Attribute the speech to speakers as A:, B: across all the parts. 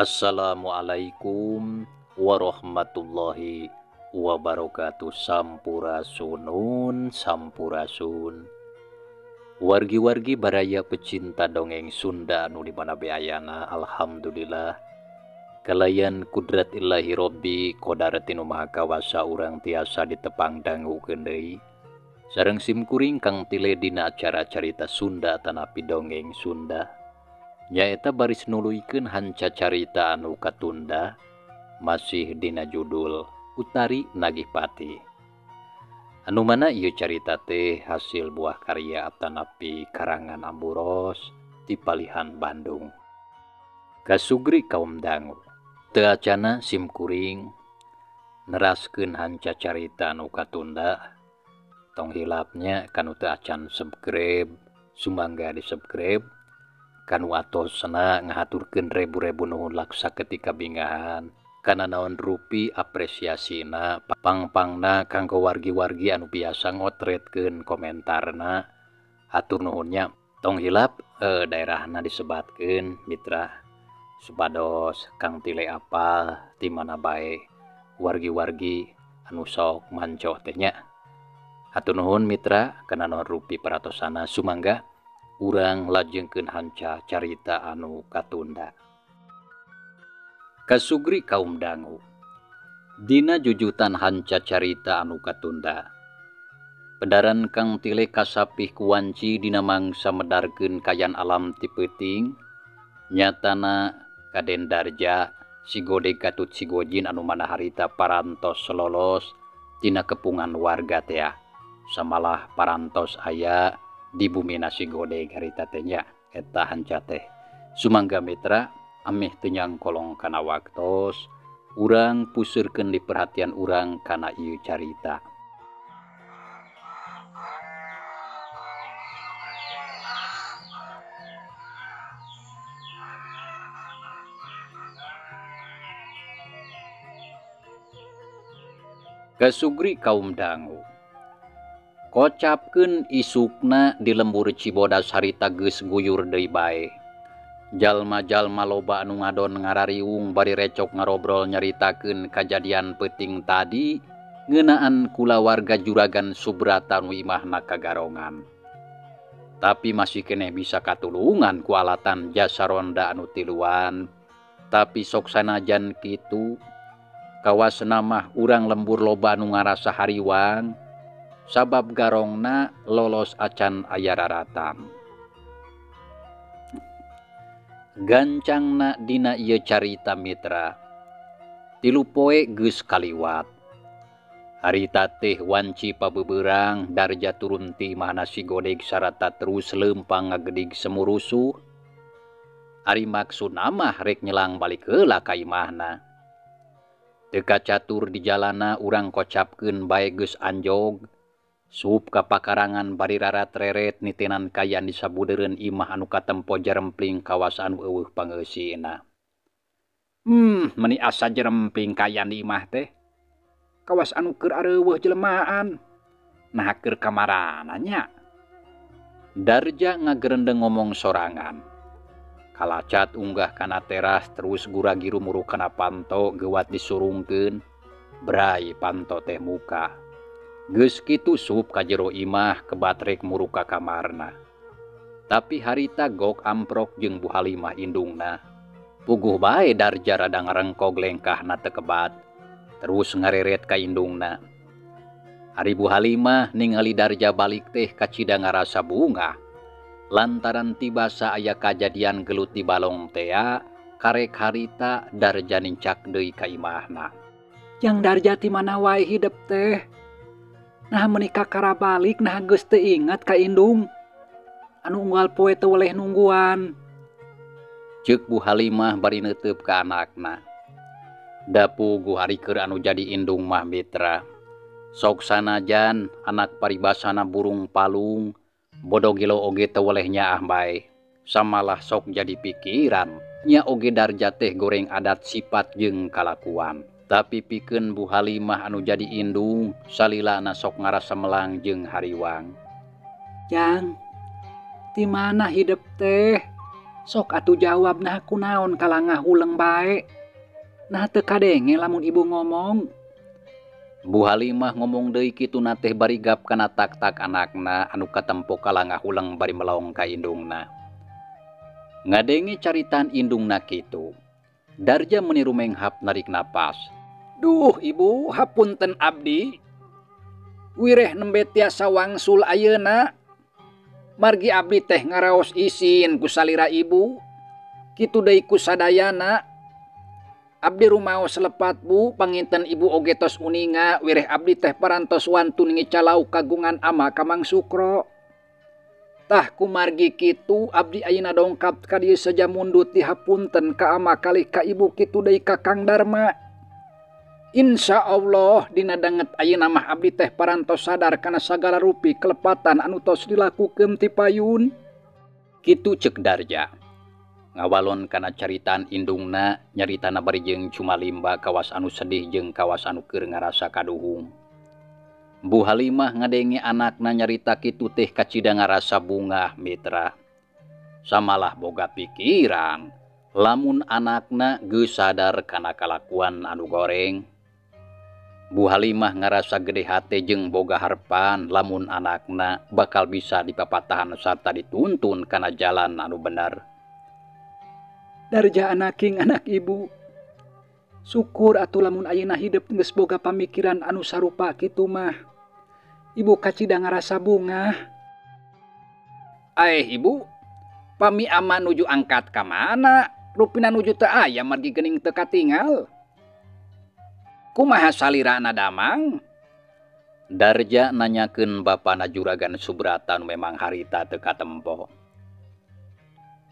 A: Assalamualaikum warahmatullahi wabarakatuh. Sampurasunun, sampurasun. Wargi-wargi baraya pecinta dongeng Sunda anu di mana beayana. Alhamdulillah. Kalayan kudrat illahi robbi qodaratin maha kawasa urang tiasa ditepang dangu deui. Sareng simkuring kang tile dina acara carita Sunda tanapi dongeng Sunda. Nyaeta baris nuluykeun hanca carita anu katunda masih dina judul Utari Nagih Pati. Anu mana ieu carita teh hasil buah karya atanapi karangan Amburos ti Palihan Bandung. Kasugri kaum dangu teu acana simkuring neraskeun hanca carita anu katunda. Tong hilapnya kanu teu acan subscribe sumangga di subscribe. Kanu atosna ngahaturkeun rebu-rebu nuhun laksa ketika bingahan kana naon rupi apresiasina pang-pangna kanggo wargi-wargi anu biasa ngotretkeun komentarna hatur nuhunnya. Tong hilap daerahna disebatkeun mitra supados kang tile apal ti mana bae wargi-wargi anu sok mancoh teh nya. Hatur nuhun mitra kana naon rupi paratosana sumangga urang lajengkeun hanca carita anu katunda. Kasugri kaum dangu dina jujutan hanca carita anu katunda. Pedaran kang tile kasapih ku wanci dina mangsa medarkeun kayan alam ti peuting nyatana kaden darja sigode Gatut Sigojin anu mana harita parantos lolos tina kepungan warga teh samalah parantos aya di bumi nasi gode harita teh nya eta hanca teh. Sumangga mitra ameh teu nyangkolong kana waktos urang puseurkeun di perhatian urang kana ieu carita. Kasugri kaum dangu kocapkeun isukna di lembur Cibodas harita geus guyur deui bae. Jalma-jalma loba anu ngadon ngarariung bari recok ngarobrol nyaritakeun kajadian peuting tadi ngeunaan kula warga Juragan Subrata nu imahna kagarongan. Tapi masih keneh bisa katulungan ku alatan jasa ronda anu tiluan. Tapi sok sanajan kitu kawasna mah urang lembur loba anu ngarasa hariwang sabab garongna lolos acan aya raratan. Gancangna dina ieu carita mitra 3 poe geus kaliwat. Harita teh wanci pabebeurang darja turun ti imahna si godeg sarata terus leumpang ngagedig semurusuh. Ari maksudna mah rek nyelang balik heula ka imahna. Teu kacatur di jalana urang kocapkeun bae geus anjog sup ka pakarangan bari rarat-reret nitenan kayan di sabudeureun imah anu katempo jarempling kawas anu eueuh pangeusina. Meni asa jarempling kayan di imah teh. Kawas anu keur areuweuh jelmaan. Nah keur kamarana nya. Darja ngagerendeng ngomong sorangan. Kalacat unggah kana teras terus guragi rumuru kana panto geuwat disurungkeun. Brai panto teh muka. Geus kitu sup ka jero imah kebatrek muru ka kamarna. Tapi harita gok amprok jeung Bu Halimah indungna. Puguh bae darja rada ngarengkog lengkahna teu kebat. Terus ngareret ka indungna. Ari Bu Halimah ningali darja balik teh kacida ngarasa bunga. Lantaran tibasa aya kajadian gelut di balong teh karek harita darja nincak deui ka imahna. Yang darja ti mana wae hidup teh. Nah menikah kara balik nah geus teu inget ka indung. Anu unggal poe teu weleh nungguan. Ceuk Bu Halimah bari neuteub ka anakna. Da puguh ari keur anu jadi indung mah mitra. Sok sanajan anak paribasana burung palung bodo gilo oge teu weleh nyaah bae. Samalah sok jadi pikiran nya oge darja teh goreng adat sifat jeung kalakuan. Tapi pikeun Bu Halimah anu jadi indung salilana sok ngarasa melang jeung hariwang. Jang, di mana hidup teh?
B: Sok atuh jawab nah kunaon kalangah huleng bae. Nah teu kadenge lamun ibu ngomong.
A: Bu Halimah ngomong deui kitu na teh barigap kana tak-tak anakna anu katempo kalangah huleng bari melong ka indungna. Ngadenge caritan indungna kitu, Darja meniru menghap narik napas.
B: Duh ibu, hapunten abdi. Wireh nembe tiasa wangsul ayeuna. Margi abdi teh ngaraos isin ku salira ibu. Kitu deui ku sadayana. Abdi rumaos lepat bu, panginten ibu oge tos uninga wireh abdi teh parantos wantun ngicalau kagungan ama ka Mang Sukro. Tah kumargi kitu abdi ayeuna dongkap ka dieu saja mundut dihapunten ka ama kalih ka ibu kitu deui ka Kang Darma. Insya Allah dina danget ayeuna mah abdi teh parantos sadar kana sagala rupi kelepatan anu tos dilakukeun ti payun.
A: Kitu ceuk Darja. Ngawalon kana caritaan indungna nyaritana bari jeung cumalimba kawas anu sedih jeung kawas anu keur ngarasa kaduhung. Bu Halimah ngadenge anakna nyarita kitu teh kacida ngarasa bungah mitra. Samalah boga pikiran lamun anakna geus sadar kana kalakuan anu goreng. Bu Halimah ngarasa gede hate jeung boga harpan lamun anakna bakal bisa dipapatahan sarta dituntun kana jalan anu bener.
B: Darja anaking anak ibu. Syukur atuh lamun ayeuna hidup geus boga pamikiran anu sarupa kitu mah. Ibu kacida ngarasa bungah.
A: Ibu, pami ama nuju angkat ka mana? Rupina nuju teu aya margi geuning teu katingal. Kumaha salirana Damang? Darja nanyakeun bapana Juragan Subrata nu memang harita teu katempo.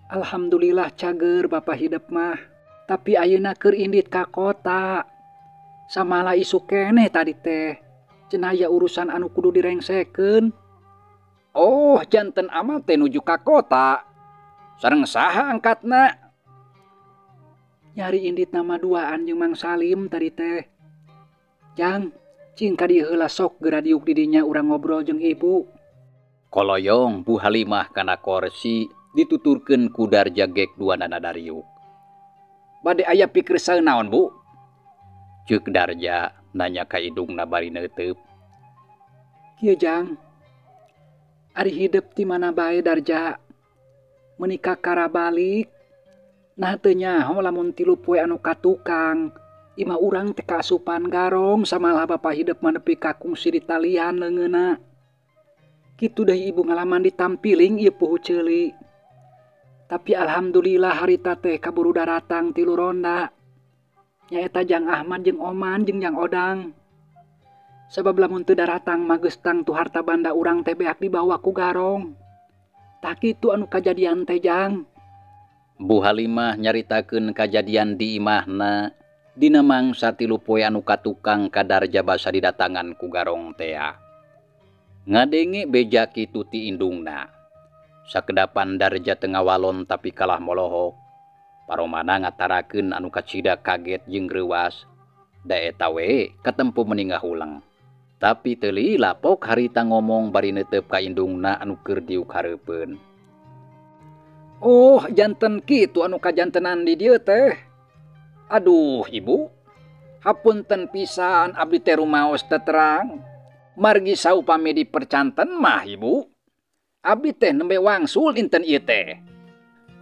B: Alhamdulillah cager bapa hidup mah. Tapi ayeuna keur indit ka kota. Samala isu keneh tadi teh. Cenah aya urusan anu kudu direngsekeun.
A: Oh, janten amat teh nuju ka kota. Sareng saha angkatna?
B: Nyari indit nama duaan jeung Mang Salim tadi teh. Jang, cing ka dieu heula sok geura diuk di dinya urang ngobrol jeung ibu.
A: Koloyong Bu Halimah kana kursi dituturkeun ku Darja gek duanana dariuk.
B: Bade aya pikir saeunaon bu?
A: Ceuk Darja nanya ka indungna bari neuteub.
B: Kieu Jang. Ari hidup di mana bae Darja. Menikah kara balik. Nah teu nyaho lamun 3 poe anu katukang. Imah urang teh kaasupan garong samalah bapa hidup manepi ka kungsi di talian leungeuna. Kitu deui ibu ngalaman ditampiling ieu puhu ceuli. Tapi alhamdulillah harita teh kaburu daratang 3 ronda. Nyaeta Jang Ahmad jeung Oman jeung Jang Odang. Sabab lamun teu daratang mah geus tang tu harta banda urang teh beak dibawa ku garong. Tah kitu anu kajadian teh Jang.
A: Bu Halimah nyaritakeun kajadian di imahna dina mangsa 3 poe anu katukang ka Darja basa didatangan ku garong tea. Ngadenge beja kitu ti indungna. Sakedapan Darja teu ngawalon tapi kalah molohok. Paromana ngatarakeun anu kacida kaget jeung reuwas. Da eta we katempo meningah ulang. Tapi teu lila pok harita ngomong bari neuteub ka indungna anu keur diuk hareupeun.
B: Oh, janten kitu anu kajantenan di dieu teh.
A: Aduh, Ibu.
B: Hapunten pisan abdi teh rumaos teu terang. Margi saupami dipercanten mah, Ibu. Abdi teh nembe wangsul inten ieu teh.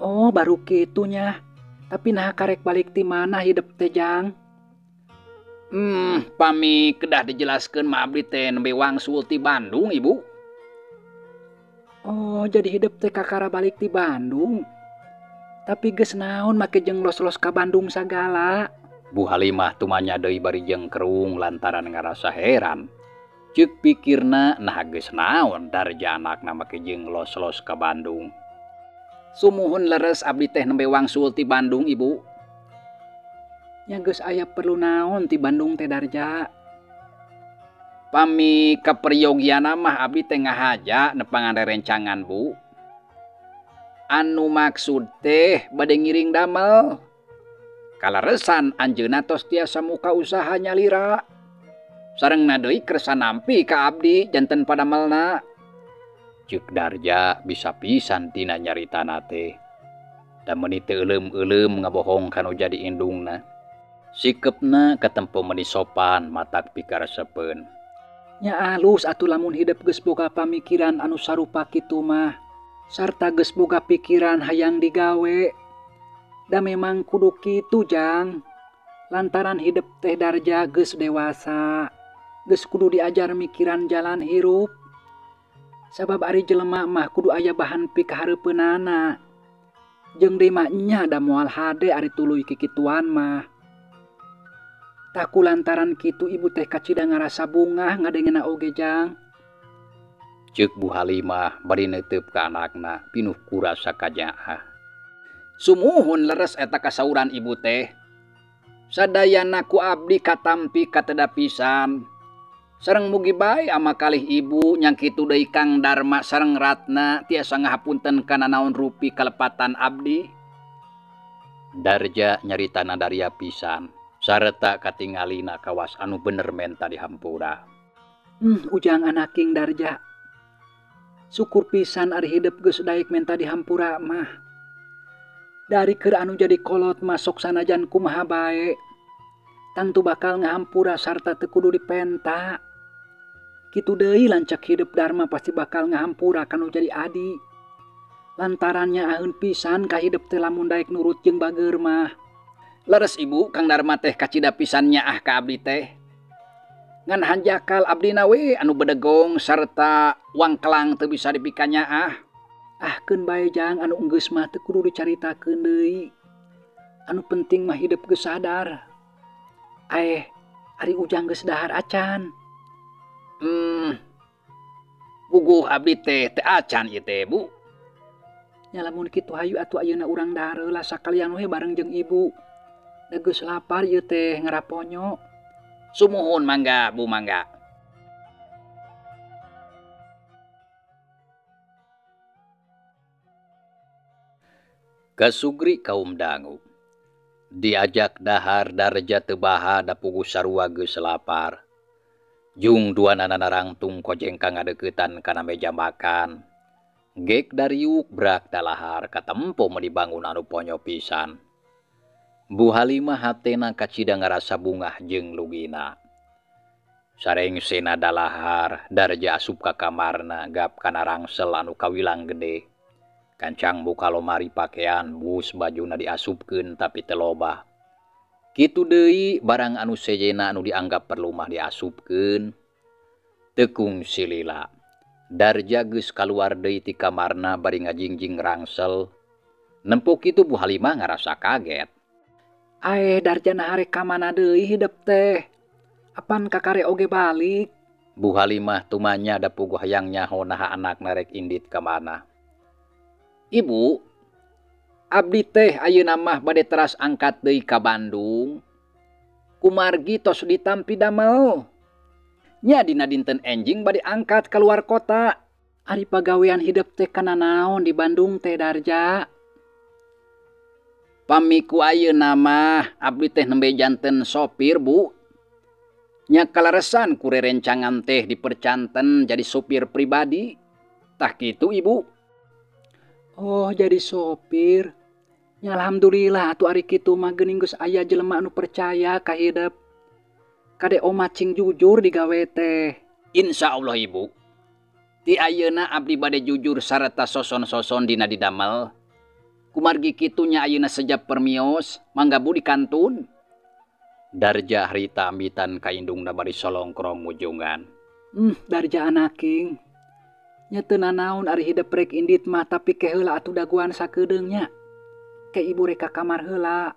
B: Oh, baru kitu nya. Tapi nah karek balik ti mana hidup teh Jang?
A: Pami kedah dijelaskeun mah abdi teh nembe wangsul ti Bandung, Ibu.
B: Oh, jadi hidup teh kakara balik ti Bandung. Tapi geus naon make jeung los-los ka Bandung sagala.
A: Bu Halimah tumanya deui bari jeung kerung lantaran ngarasa heran. Ceuk pikirna nah geus naon Darja anakna make jeung los-los ka Bandung.
B: Sumuhun leres abdi teh nembe wangsul ti Bandung, Ibu. Nya geus aya perlu naon ti Bandung teh Darja.
A: Pami kaperyogiana mah abdi teh ngahaja nepangan rerencangan, Bu.
B: Anu maksud teh bade ngiring damel. Kalaresan anjeunna tos tiasa muka usaha nyalira. Sarengna deui kersa nampi ka abdi janten padamelna.
A: Ceuk Darja bisa pisan tina nyaritana teh. Da meuni teu euleum-euleum ngabohong kanu jadi indungna. Sikepna katempo meuni sopan matak pikaresepeun.
B: Nya alus atuh lamun hidup geus boga pamikiran anu sarupa kitu mah. Sarta geus boga pikiran hayang digawe. Da memang kudu kitu Jang. Lantaran hidup teh Darja geus dewasa. Geus kudu diajar mikiran jalan hirup. Sabab ari jelema mah kudu aya bahan pikahareupeunana. Jeung deui mah nya da moal hade ari tuluy kikituan mah. Taku lantaran kitu ibu teh kacida ngarasa bungah ngadengena oge Jang.
A: Ceuk Bu Halimah bari neuteub ka anakna pinuh ku rasa kajaah.
B: Sumuhun leres eta kasauran ibu teh. Sadayana ku abdi katampi kateda pisan. Sareng mugi bae ama kalih ibu nya kitu deui Kang Darma sareng Ratna tiasa ngahapunten kana naon rupi kalepatan abdi.
A: Darja nyaritana daria pisan. Sareta katingalina kawas anu bener menta di Hampura.
B: Ujang anaking Darja. Syukur pisan ari hidup geus daek menta di Hampura mah. Dari keur anu jadi kolot masuk sanajan kumaha bae. Tangtu bakal ngahampura sarta teu kudu dipenta. Kitu deui lancak hidup Darma pasti bakal ngahampura kanu jadi adi. Lantarannya aeun pisan ka hidup teh lamun daek nurut jeung bageur mah. Leres ibu Kang Darma teh kacida pisan nyaah ka abdi teh. Ngan hanjakal abdina we anu bedegong sarta wangkelang teu bisa dipika nyaah. Keun bae Jang anu enggeus mah teu kudu dicaritakeun deui. Anu penting mah hidup geus sadar. Ari Ujang geus dahar acan.
A: Buguh abdi teh acan ieu teh Bu.
B: Nya lamun kitu hayu atuh ayeuna urang dahar heula sakalian we bareng jeung ibu. Da geus lapar ieu teh ngaraponyo.
A: Sumuhun mangga Bu mangga. Kasugri kaum dangu. Diajak dahar Darja teu baha da puguh sarua geus lapar. Jung duanana narangtung kojeng ka ngadeuketan kana meja makan. Gek dariuk brak dalahar katempo meuni bangun anu ponyo pisan. Bu Halimah hatena kacida ngarasa bungah jeung lugina. Sareng sena dalahar Darja asup ka kamarna gap kana rangsel anu kawilang gede. Kancang buka lomari pakean bus bajuna diasupkeun tapi teu loba. Kitu deui barang anu sejena anu dianggap perlu mah diasupkeun. Tekung silila. Darja geus kaluar deui ti kamarna bari ngajingjing rangsel. Nempo kitu Bu Halimah ngarasa kaget.
B: Darja naharek ka mana deui hidup teh? Apan kakare oge balik?
A: Bu Halimah tumanya da puguh hayang nyaho naha anak narek indit ka mana.
B: Ibu, abdi teh ayeuna mah bade teras angkat deui ka Bandung. Kumargi tos ditampi damel. Nya dina dinten enjing bade angkat ka luar kota. Ari pagawean hidup teh kana naon di Bandung teh Darja?
A: Pamiku ayeuna mah abdi teh nembe janten sopir Bu. Nya kalaresan ku rerencangan teh dipercanten jadi sopir pribadi. Tah kitu Ibu.
B: Oh jadi sopir. Ya alhamdulillah atuh ari kitu mah geuning geus aya jelema anu percaya ka hidup. Kade oma cing jujur digawe teh.
A: Insyaallah Ibu. Ti ayeuna abdi bade jujur sarta soson-soson dina didamel. Kumargi kitunya ayeuna sejap permios mangga Bu dikantun. Darja harita ambitan ka indungna bari solongkrong mujungan.
B: Darja anaking. Nya teu nanaon ari hidup rek indit mah tapi ke heula atuh daguan sakeudeungnya. Ke ibu rek ka kamar heula.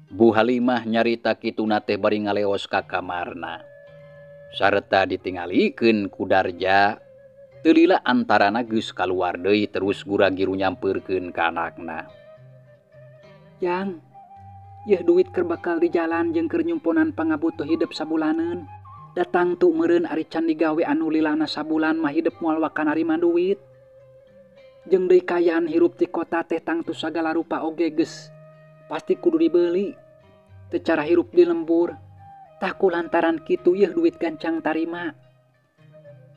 A: Bu Halimah nyarita kituna teh bari ngaleos ka kamarna. Sarta ditingalikeun ku Darja. Teu lila antarana geus kaluar deui terus gura-giru nyampeurkeun ka anakna.
B: Yang, yeuh duit keur bakal di jalan jeung keur nyumponan pangabutuh hidup sabulaneun. Datang tu meureun ari can digawe anu lilana sabulan mah hidup moal wakan arima duit. Jeung deui kayaan hirup di kota teh tangtu sagala rupa oge geus pasti kudu dibeuli. Teu cara hirup di lembur. Taku lantaran kitu yeuh duit gancang tarima.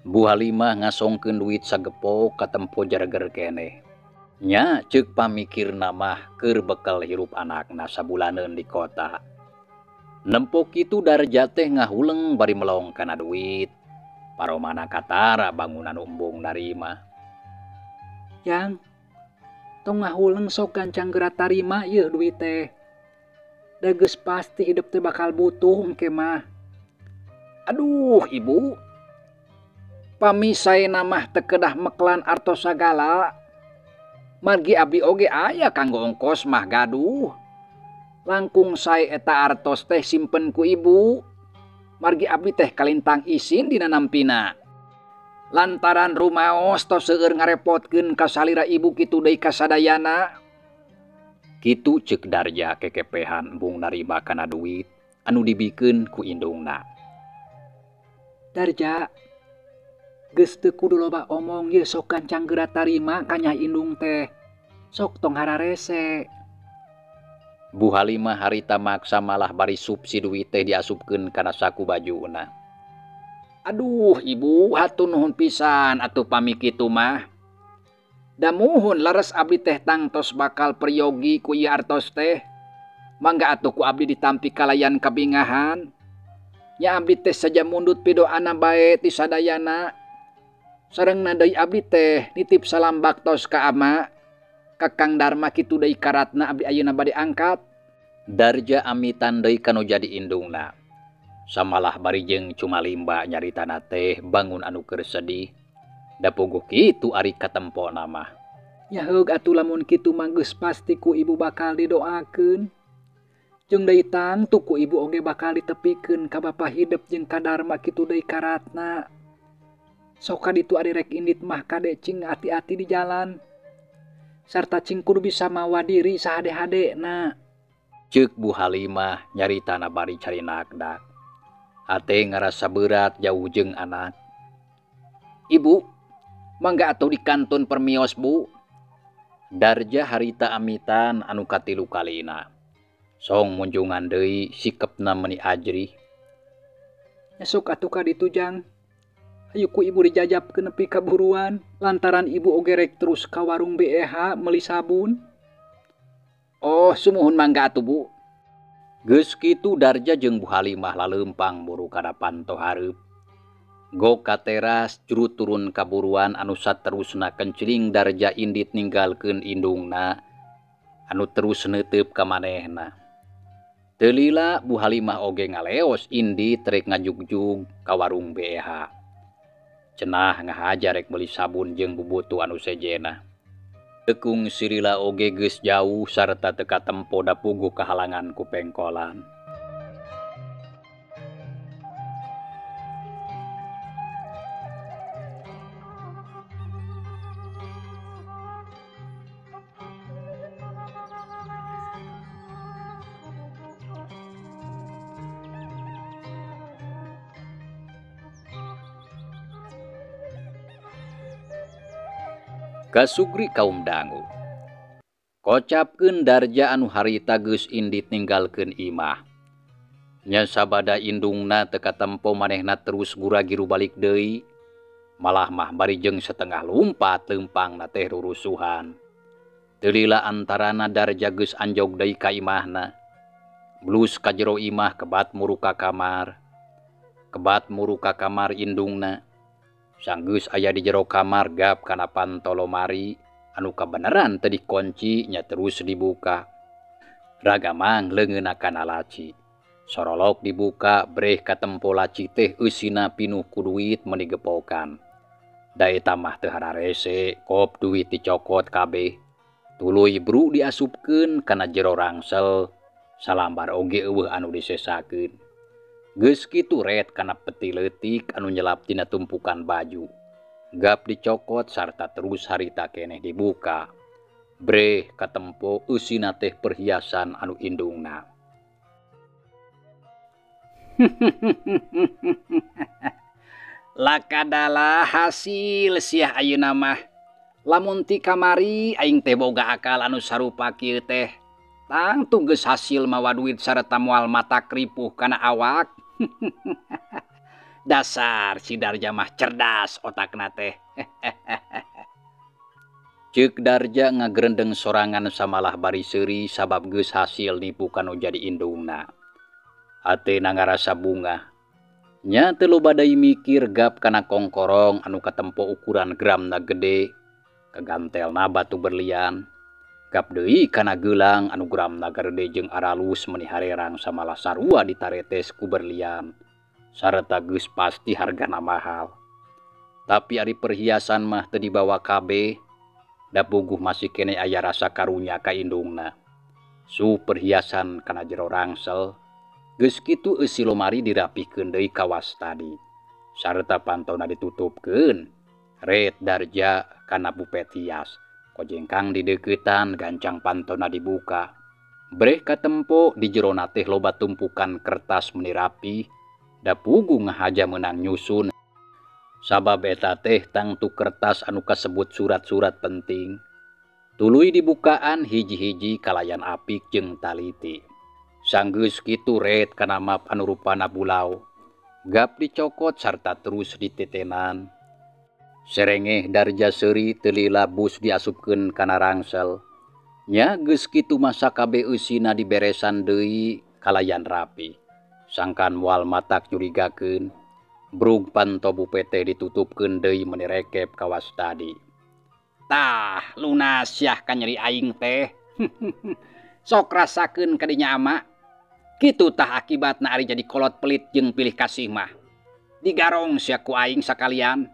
A: Bu Halimah ngasongkeun duit sagepok katempo jareger keneh. Nya ceuk pamikirna mah keur bekel hirup anakna sabulaneun di kota. Nempo kitu Darja teh ngahuleng bari melong kana duit. Paromana katara bangunan umbung narima.
B: Yang tong ngahuleng sok gancang gerak tarima ieu duit teh. Da geus pasti hidup teh bakal butuh engke mah. Aduh ibu, pamisaena mah teu kedah meklan artos sagala. Margi abdi oge aya kanggo ongkos mah gaduh. Langkung sae eta artos teh simpen ku ibu. Margi abdi teh kalintang isin dina nampina. Lantaran rumaos tos seueur ngarepotkeun ka salira ibu kitu deui kasadayana.
A: Kitu ceuk Darja kekepehan embung narima kana duit anu dibikeun ku indungna.
B: Darja, geus teu kudu loba omong ye sok gancang geura tarima ka Nyai Indung teh. Sok tong hararese.
A: Bu Halimah harita maksa malah bari sup si duit teh diasupkeun kana saku bajuna.
B: Aduh ibu, hatur nuhun pisan atuh pami kitu mah. Da muhun leres abdi teh tangtos bakal peryogi ku ieu artos teh. Mangga atuh ku abdi ditampi kalayan kabingahan. Nya abdi teh saja mundut pidoana bae ti sadayana. Sarengna deui abdi teh nitip salam baktos ka ama. Kakang Darma kitu deui karatna abdi ayeuna bade angkat.
A: Darja amitan deui kanu jadi indungna. Samalah bari jeung Cumalimba nyaritana teh bangun anu keur sedih. Da puguh kitu ari katempona mah.
B: Ya heug atuh lamun kitu mah geus pasti ku ibu bakal didoakeun. Jeung deui tangtu ku ibu oge bakal ditepikeun ka bapa hidup jeung ka Darma kitu deui karatna. Sok kaditu ari rek indit mah kade cing hati-hati di jalan. Sarta cing kudu bisa mawa diri sahade-hadena.
A: Ceuk Bu Halimah nyaritana bari carinakdak. Hate ngarasa berat jauh jeung anak.
B: Ibu, mangga atuh di kanton permios Bu.
A: Darja harita amitan anu katilu kalina. Song munjungan deui sikepna meuni ajrih.
B: Esuk atuh kaditu Jang. Hayu ku ibu dijajabkeun nepi ka buruan lantaran ibu oge rek terus ka warung BEH meuli sabun. Oh, sumuhun mangga atuh Bu.
A: Geus kitu Darja jeung Bu Halimah laleumpang buru kadapan tohareup. Go ka teras juru turun ka buruan anu saterusna kencring Darja indit ninggalkeun indungna anu terus neuteup ka manehna. Teu lila Bu Halimah oge ngaleos indit rek ngajugjug ka warung BEH. Cenah ngahaja rek meuli sabun jeung bubutu anu sejena. Tekung sirila oge geus jauh sarta teu katempo da puguh kahalangan ku pengkolan. Kasugri kaum dangu. Kocapkeun Darja anu harita geus indit ninggalkeun imah. Nya sabada indungna teu katempo manehna terus gura-giru balik deui. Malah mah bari jeung setengah lumpat leumpangna teh rurusuhan. Teu lila antarana Darja geus anjog deui ka imahna. Blus ka jero imah kebat muru ka kamar. Kebat muru ka kamar indungna. Sanggeus aya di jero kamar gap kana pantolomari anu kabeneran teu dikunci nya terus dibuka. Ragamang leungeunna kana laci. Sorolok dibuka breh katempo laci teh eusina pinuh ku duit meuni gepokan. Da eta mah teu hararese kop duit dicokot kabeh. Tuluy bru diasupkeun kana jero rangsel. Salambar oge eueuh anu disesakeun. Geus kitu ret kana peti leutik anu nyelap tina tumpukan baju. Gap dicokot sarta terus harita keneh dibuka. Breh katempo eusina teh perhiasan anu indungna.
B: Lakadalah hasil siah ayeuna mah. Lamun ti kamari aing teh boga akal anu sarupa kieu teh. Tangtu geus hasil mawa duit sarta moal mata kripuh kana awak. Dasar si Darja mah cerdas otakna teh.
A: Ceuk Darja ngagrendeng sorangan samalah bari seuri sabab geus hasil nipu kanu jadi indungna. Hatena ngarasa bunga. Nya teu loba deui mikir gap kana kongkorong anu katempo ukuran gramna gede, kagantelna batu berlian. Gap deui kana geulang anu gramna gede jeung aralus meuni harerang samalah sarua ditaretes ku berlian. Sareta geus pasti hargana mahal. Tapi ari perhiasan mah teu dibawa kabeh, da puguh masih kene aya rasa karunya ka indungna. Su perhiasan kana jero rangsel, geus kitu eusi lomari dirapihkeun deui ka wastadi. Sareta pantona ditutupkeun. Ret Darja kana bupet hias. Kojengkang di deuketan gancang pantona dibuka. Breh katempo di jerona teh loba tumpukan kertas meuni rapi, da puguh ngahaja meunang nyusun. Sabab eta teh tangtu kertas anu kasebut surat-surat penting. Tuluy dibukaan hiji-hiji kalayan apik jeung taliti. Sanggeus kitu ret kana map anu rupana bulau. Gap dicokot sarta terus ditetenan. Serengeh Darja seuri teu lila bus diasupkeun kana rangsel. Nya geus kitu masa kabeh eusina diberesan deui kalayan rapi. Sangkan moal matak nyurigakeun. Brug panto bupete ditutupkeun deui meuni rekep ka wastadi.
B: Tah, lunas yah ka nyeri aing teh. Sok rasakeun kadinya ama. Kitu tah akibatna ari jadi kolot pelit jeung pilih kasih mah. Digarong sia ku aing sakalian.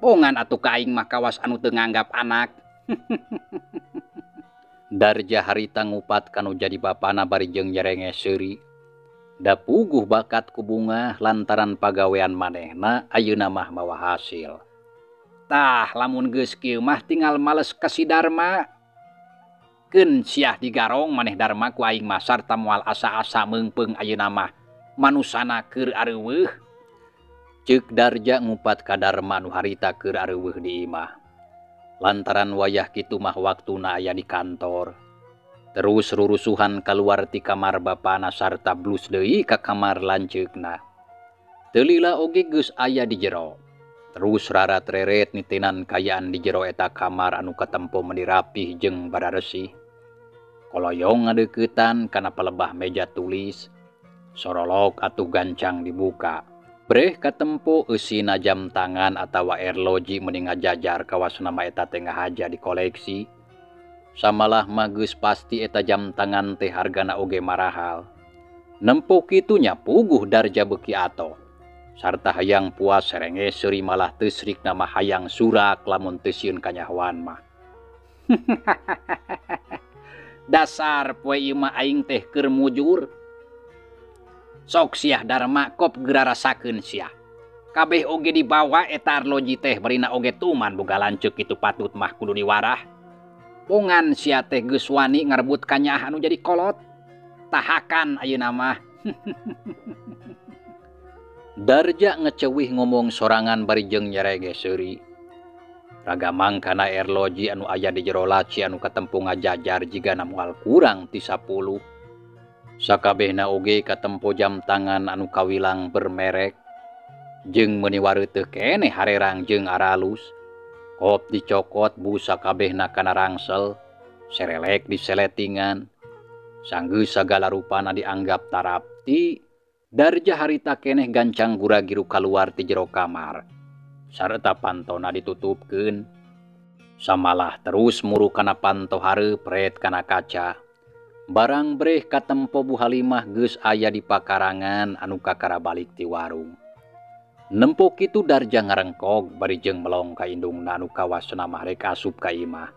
B: Bongan atuh ka aing mah kawas anu teu nganggap anak.
A: Darja harita ngupat kanu jadi bapana bari jeung nyerenge seuri. Da puguh bakat ku bunga lantaran pagawean manehna ayeuna mah mawa hasil.
B: Tah, lamun geus kieu mah tinggal males ka si Darma. Keun siah digarong maneh Darma ku aing mah sarta moal asa-asa meungpeung ayeuna mah manusana keur areuweuh.
A: Ceuk Darja ngupat ka Darma nu harita keur areuweuh di imah. Lantaran wayah kitu mah waktuna aya di kantor. Terus rurusuhan kaluar ti kamar bapana sarta blus deui ka kamar lanceukna. Teu lila oge geus aya di jero. Terus rarat reret nitenan kayaan di jero eta kamar anu katempo meuni rapih jeung bararesih. Koloyong ngadeuketan kana palebah meja tulis. Sorolog atuh gancang dibuka. Breh katempo eusina jam tangan atawa erloji meuni ngajajar kawasna mah eta teh ngahaja di koleksi. Samalah mah geus pasti eta jam tangan teh hargana oge marahal. Nempo kitu nya puguh Darja beuki ato. Sarta hayang puas serenge seuri malah teu srikna mah hayang surak lamun teu sieun kanyahoan mah.
B: Dasar poe ieu mah aing teh keur mujur. Sok siah Darma kop geura rasakeun sia. Kabeh oge dibawa eta arloji teh barina oge tuman boga lanceuk kitu patut mah kudu diwarah. Bongan sia teh geus wani ngarebut kanyah anu jadi kolot. Tahakan ayeuna mah.
A: Darja ngeceuwih ngomong sorangan bari jeung nyerege seuri. Ragamang kana erloji anu aya di jero laci anu katempo ngajajar jigana moal kurang ti 10. Sakabehna oge katempo jam tangan anu kawilang bermerek. Jeung meuni wareuteuh keneh harerang jeung aralus. Kop dicokot busa kabehna kana rangsel, serelek diseletingan. Sanggeus sagala rupana dianggap tarapti, Darja harita keneh gancang gura-giru kaluar ti jero kamar. Sareta pantona ditutupkeun. Samalah terus muru kana panto hareup ret kana kaca. Barang breh katempo Bu Halimah geus aya di pakarangan anu kakara balik ti warung. Nempo kitu Darja ngarengkog bari jeung melong ka indungna anu kawasna mah rek asup ka imah.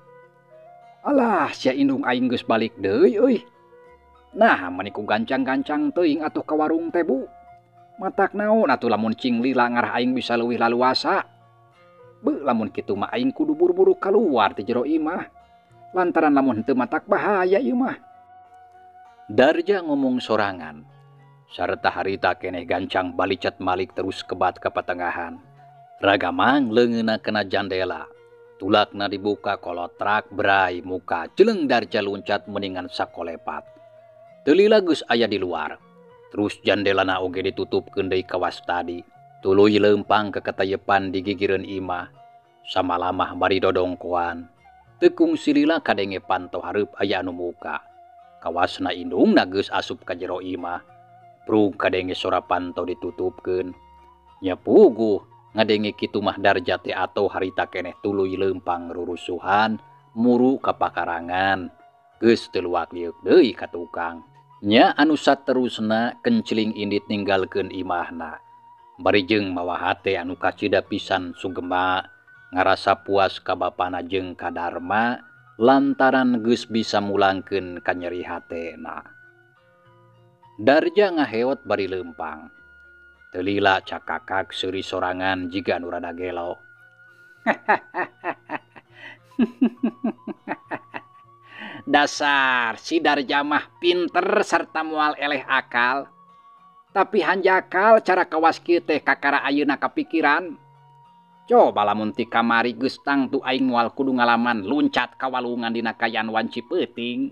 B: Alah, sia indung aing geus balik deui euy. Nah, mani ku gancang-gancang teuing atuh ka warung teh Bu. Matak naon atuh lamun cing lila ngarah aing bisa leuwih laluasa. Beuh lamun kitu mah aing kudu buru-buru kaluar ti jero imah. Lantaran lamun henteu matak bahaya ieu mah.
A: Darja ngomong sorangan. Sarta harita keneh gancang balicet malik terus kebat ke patengahan. Ragamang leungeunna kena jandela. Tulakna dibuka kolotrak berai muka jeleng Darja luncat meningan sakolepat. Teu lila geus aya di luar. Terus jandelana oge ditutupkeun deui ka wastadi. Tuluy leumpang ke katayepan di gigireun imah. Samalamah bari dodongkoan. Tekung silila kadenge pantau hareup aya anu muka. Kawasna indungna geus asup ka jero imah. Brung kadenge sora pantau ditutupkeun. Nya puguh ngadenge kitu mah Darja teh atoh harita keneh tuluy leumpang rurusuhan muru ka pakarangan. Geus teu luak liuk deui ka tukang. Nya anu saterusna kenciling indit ninggalkeun imahna. Bari jeung mawa hate anu kacida pisan sugema ngarasa puas ka bapana jeung ka Darma lantaran geus bisa mulangkeun ka nyeri hatena. Darja ngaheot bari leumpang. Teu lila cakakak seuri sorangan jiga anu rada gelo.
B: Dasar si Darja mah pinter sarta moal eleh akal. Tapi hanjakal cara kawas kieu teh kakara ayeuna kapikiran. Coba lamun ti kamari geus tangtu aing moal kudu ngalaman luncat ka walungan dina kayan wanci peuting.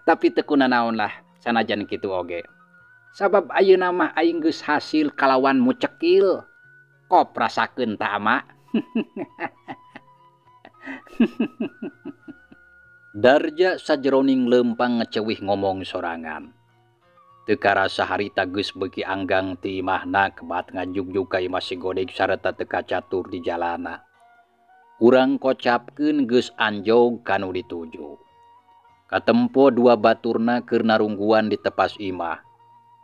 B: Tapi teu kunaon lah sanajan kitu oge. Sabab ayeuna mah aing geus hasil kalawan mucekil. Kop rasakeun ta ama?
A: Darja sajeroning leumpang ngeceuwih ngomong sorangan. Teu karasa harita geus beuki anggang ti imahna kebat ngajugjug ka imah si Godeg sareta teu kacatur di jalana. Urang kocapkeun geus anjog kanu dituju. Katempo dua baturna keur narungguan di tepas imah.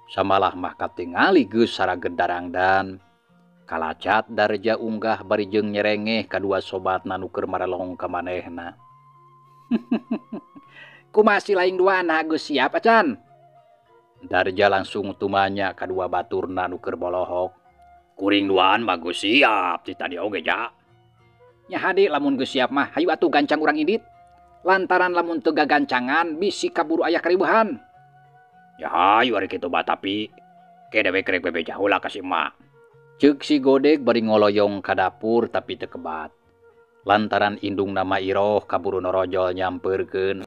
A: Samalah mah katingali geus sarageud darangdan. Kalacat Darja unggah bari jeung nyerengeh kadua sobatna nu keur marelong ka manehna.
B: Kumaha si laing duana geus siap acan?
A: Darja langsung tumanya kadua baturna nu keur bolohok. Kuring duaan mah geus siap ti tadi oge ja.
B: Nya hade lamun geus siap mah hayu atuh gancang urang indit. Lantaran lamun teu gagancangan bisi kaburu aya karibuhan.
A: Ya hayu ari kitu bah tapi ke dewek rek bebeja heula ka si emak. Ceuk si Godeg bari ngoloyong ka dapur tapi teu kebat. Lantaran indung nama Iroh kaburu norojol nyampeurkeun.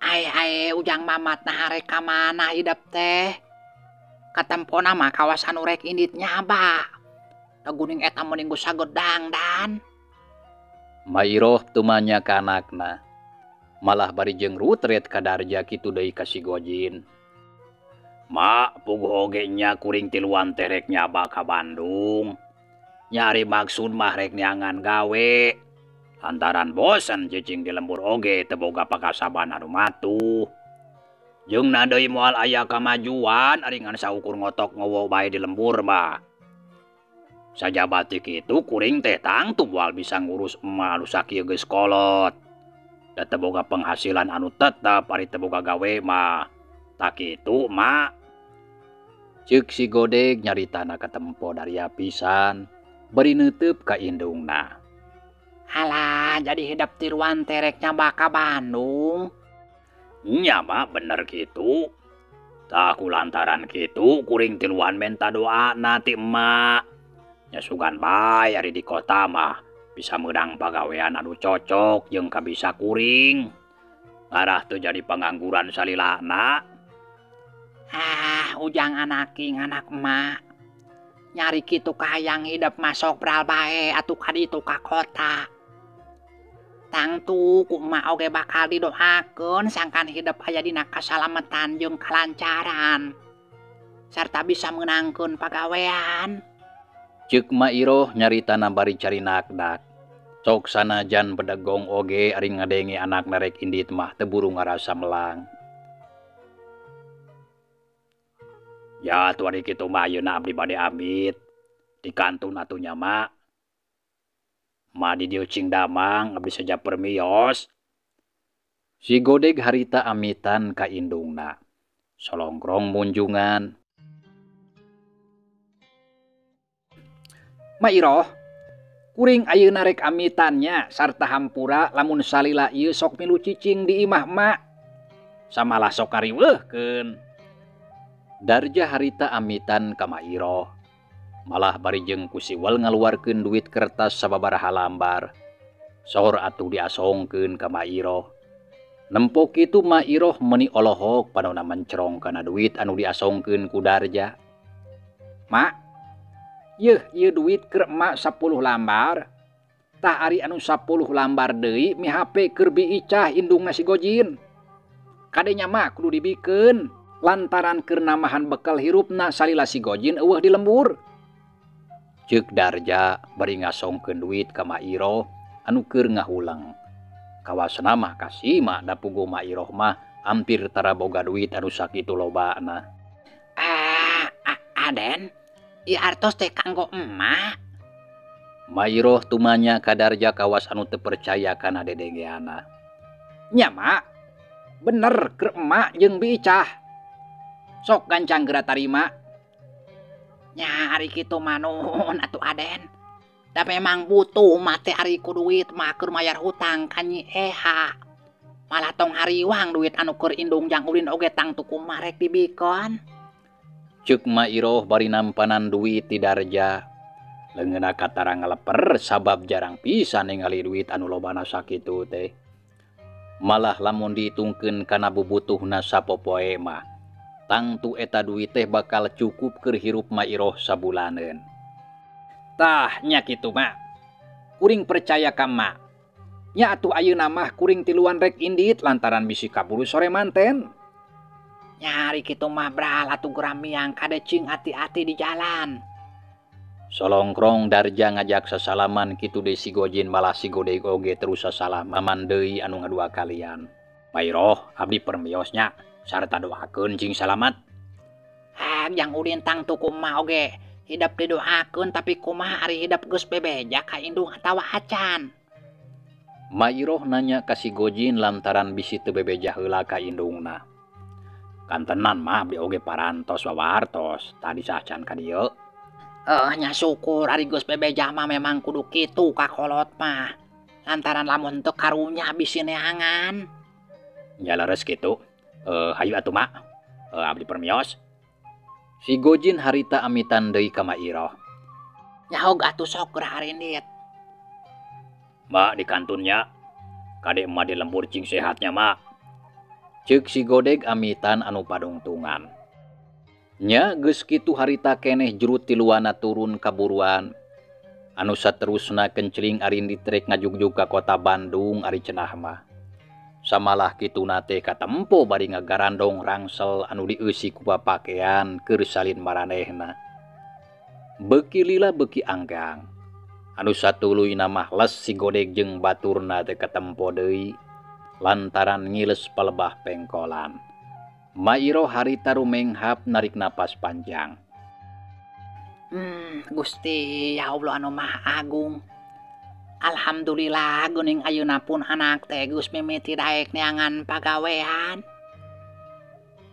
B: Ae ujang mamatna harek ka mana hidup teh? Katempona mah kawasan urek inditnya abah. Daguning eta mending geus sagedang dan.
A: Mairoh tumanya ka anakna. Malah bari jeung rutret ka Darja kitu deui ka si Gojin. Mak puguh oge nya kuring tiluan teh rek nyaba ka Bandung. Nyari maksud mah rek neangan gawe. Lantaran bosan cicing di lembur oge teu boga pakasaban anu matuh. Jeung na deui moal aya kamajuan ari ngan saukur ngotok ngowo bae di lembur mah. Sajabat ti kitu kuring teh tangtu moal bisa ngurus emak anu sakieu geus kolot. Da teu boga penghasilan anu tetep ari teu boga gawe mah. Tak kitu mak. Ceuk si Godeg nyaritana katempo dari pisan bari neuteup ka indungna.
B: Halah jadi hidup tiruan tereknya baka Bandung.
A: Nya mah bener gitu. Tak lantaran gitu kuring tiluan menta doa nanti emak. Nya sugan bae ari di kota mah bisa meudang pagawean anu cocok jeung kabisa kuring. Ngarah teu jadi pengangguran salilana.
B: Ujang anaking anak emak. Nyari kitu kahayang hidup masuk beral bae atuh ka ditu ka kota. Tangtu ku emak oge bakal didoakeun sangkan hidup aya dina kasalametan jeung kalancaran. Sarta bisa meunangkeun pagawean.
A: Ceuk Ma Iroh nyaritana bari cari nakdak. Sok sanajan bedegong oge ari ngadenge anak narek indit mah teu buru ngarasa melang. Ya tuh ari kitu mah ayeuna abdi bade amit. Di kantun atunya mak. Ma di dieu cing damang abdi saja permios. Si Godeg harita amitan ka indungna. Solongkrong munjungan.
B: Ma Iroh, kuring ayeuna rek amitannya sarta hampura lamun salila ieu sok milu cicing di imah mak. Samalah sok kariweuhkeun.
A: Darja harita amitan ka Ma Iroh. Malah bari jeung ku siwel ngaluarkeun duit kertas sababaraha lambar. Sor atuh diasongkeun ka Ma Iroh. Nempo kitu Ma Iroh meuni olohok panonna mencerong kana duit anu diasongkeun ku Darja.
B: Mak, ieu duit keur emak 10 lambar. tah ari anu 10 lambar deui mihape keur biicah indungna si Gojin. Kadenya mah kudu dibikeun lantaran keur namahan bekal hirupna salila si Gojin eueuh di lembur.
A: Ceuk Darja bari ngasongkeun duit ka Mak Iroh anu keur ngahulang. Kawasna mah kasih mah da puguh Mak Iroh mah hampir tara boga duit anu sakitu lobana.
C: Aden, ieu artos teh kanggo emak.
A: Mak Iroh tumanya ka Darja kawas anu teu percaya kana dedengeana.
B: Nya mak, bener keur emak jeung biicah. Sok gancang geura tarima.
C: Nya ari kitu mah nuhun atuh Aden. Da memang butuh mah teh ari ku duit mah keur mayar hutang ka Nyi Eha. Malah tong hariwang duit anu keur indung jang ulin oge tang tuku mah rek dibikon.
A: Ceuk Mak Iroh bari nampanan duit ti Darja. Leungeunna katara ngaleper sabab jarang pisan ningali duit anu lobana sakitu teh. Malah lamun dihitungkeun kana bubutuhna sapopoe mah, tangtu eta duit teh bakal cukup keur hirup Mak Iroh sabulaneun.
B: Tah nya kitu mak. Kuring percaya ka mak. Nya atuh ayeuna mah kuring tiluan rek indit lantaran bisi kaburu sore manten.
C: Nya ari kitu mah bral atuh geramiang kade cing hati-hati di jalan.
A: Solongkrong Darja ngajak sasalaman kitu deui si Gojin malah si Godeg oge terus sasalaman deui anu ngadua kalian. Mak Iroh abdi permiosnya sarta doakeun cing salamat.
C: Jang ulin tang tuku mah oge hidap didoakeun tapi kumaha ari hidap geus bebeja ka indung atawa acan.
A: Mak Iroh nanya ka si Gojin lantaran bisi teu bebeja heula ka indungna. Kantenan mah abdi oge parantos wawartos tadi sacan ka dieu.
C: Nya syukur ari geus bebeja mah memang kudu kitu ka kolot mah. Lantaran lamun teu karunya bisi neangan.
A: Nya leres kitu. Hayu atuh mak. Abdi permios. Si Gojin harita amitan deui ka Mak Iroh.
C: Nyaho atuh sok geura harindit.
A: Mak di kantunnya. Kade emak di lembur cing sehatnya mak. Ceuk si Godeg amitan anu padungtungan. Nya geus kitu harita keneh jurut tiluana turun kaburuan. Anu saterusna kenceling arindit rek ngajugjug ka kota Bandung ari cenah mah. Samalah kituna teh katempo bari ngagarandong rangsel anu dieusi ku papakean keur salin maranehna. Beuki lila beuki anggang. Anu satuluyna mah les si Godeg jeung baturna teh katempo deui lantaran ngiles palebah pengkolan. Mak Iroh harita rumenghap narik napas panjang.
C: Gusti ya Allah anu Maha Agung. Alhamdulillah geuning ayeuna pun anak teh geus mimiti daek neangan pagawean.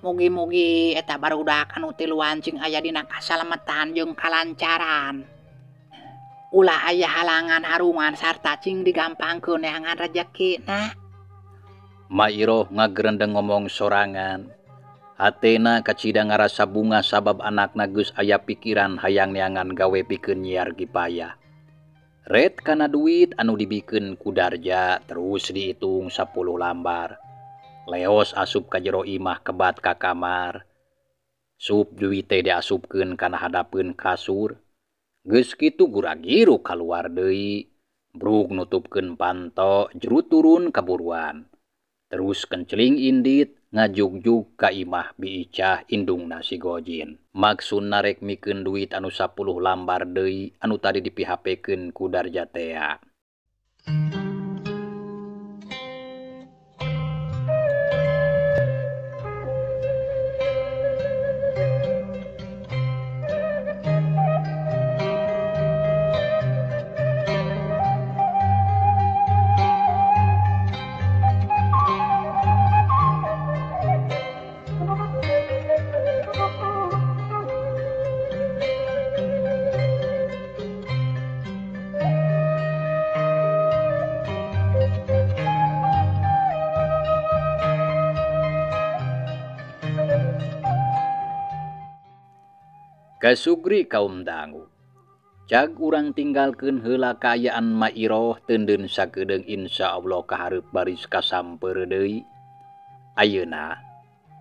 C: Mugi-mugi eta barudak anu tiluan cing aya dina kasalametan jeung kalancaran. Ulah aya halangan harungan sarta cing digampangkeun neangan rezekina.
A: Mak Iroh ngagerendeng ngomong sorangan. Hatena kacida ngarasa bunga sabab anakna geus aya pikiran hayang neangan gawe pikeun nyiar gipayah. Ret kana duit anu dibikeun ku Darja terus dihitung 10 lambar. Leos asup ka jero imah kebat ka kamar. Sup duit teh diasupkeun kana hadapeun kasur. Geus kitu gura-giru kaluar deui. Brug nutupkeun panto juru turun kaburuan. Terus kenceling indit ngajugjug ka imah biicah indungna si Gojin. Maksudna rek mikeun duit anu 10 lambar deui anu tadi dipihapekeun ku Darja tea. Kasugri kaum dangu. Cag urang tinggalkeun heula kaayaan Mak Iroh teundeun sakedeung insyaallah kahareup baris kasamper deui. Ayeuna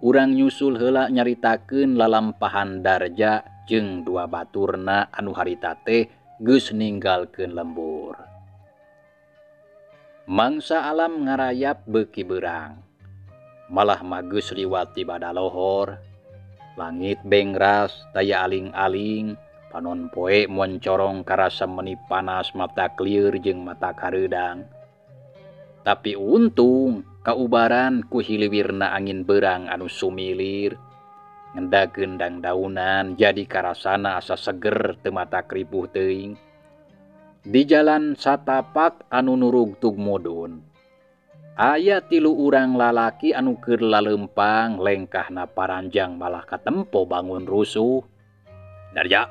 A: urang nyusul heula nyaritakeun lalampahan Darja jeung dua baturna anu harita teh geus ninggalkeun lembur. Mangsa alam ngarayap beuki beurang. Malah mageus liwat ti bada lohor. Langit bengras daya aling-aling, panon poe moncorong karasa meni panas mata klieur jeung mata kareudang. Tapi untung kaubaran ku hiliwirna angin beurang anu sumilir. Ngendakeun dangdaunan jadi karasana asa seger teu mata kripuh teuing. Di jalan satapak anu nurug tugmudun. Aya 3 urang lalaki anu keur laleumpang lengkahna paranjang malah katempo bangun rusuh.
B: Darja,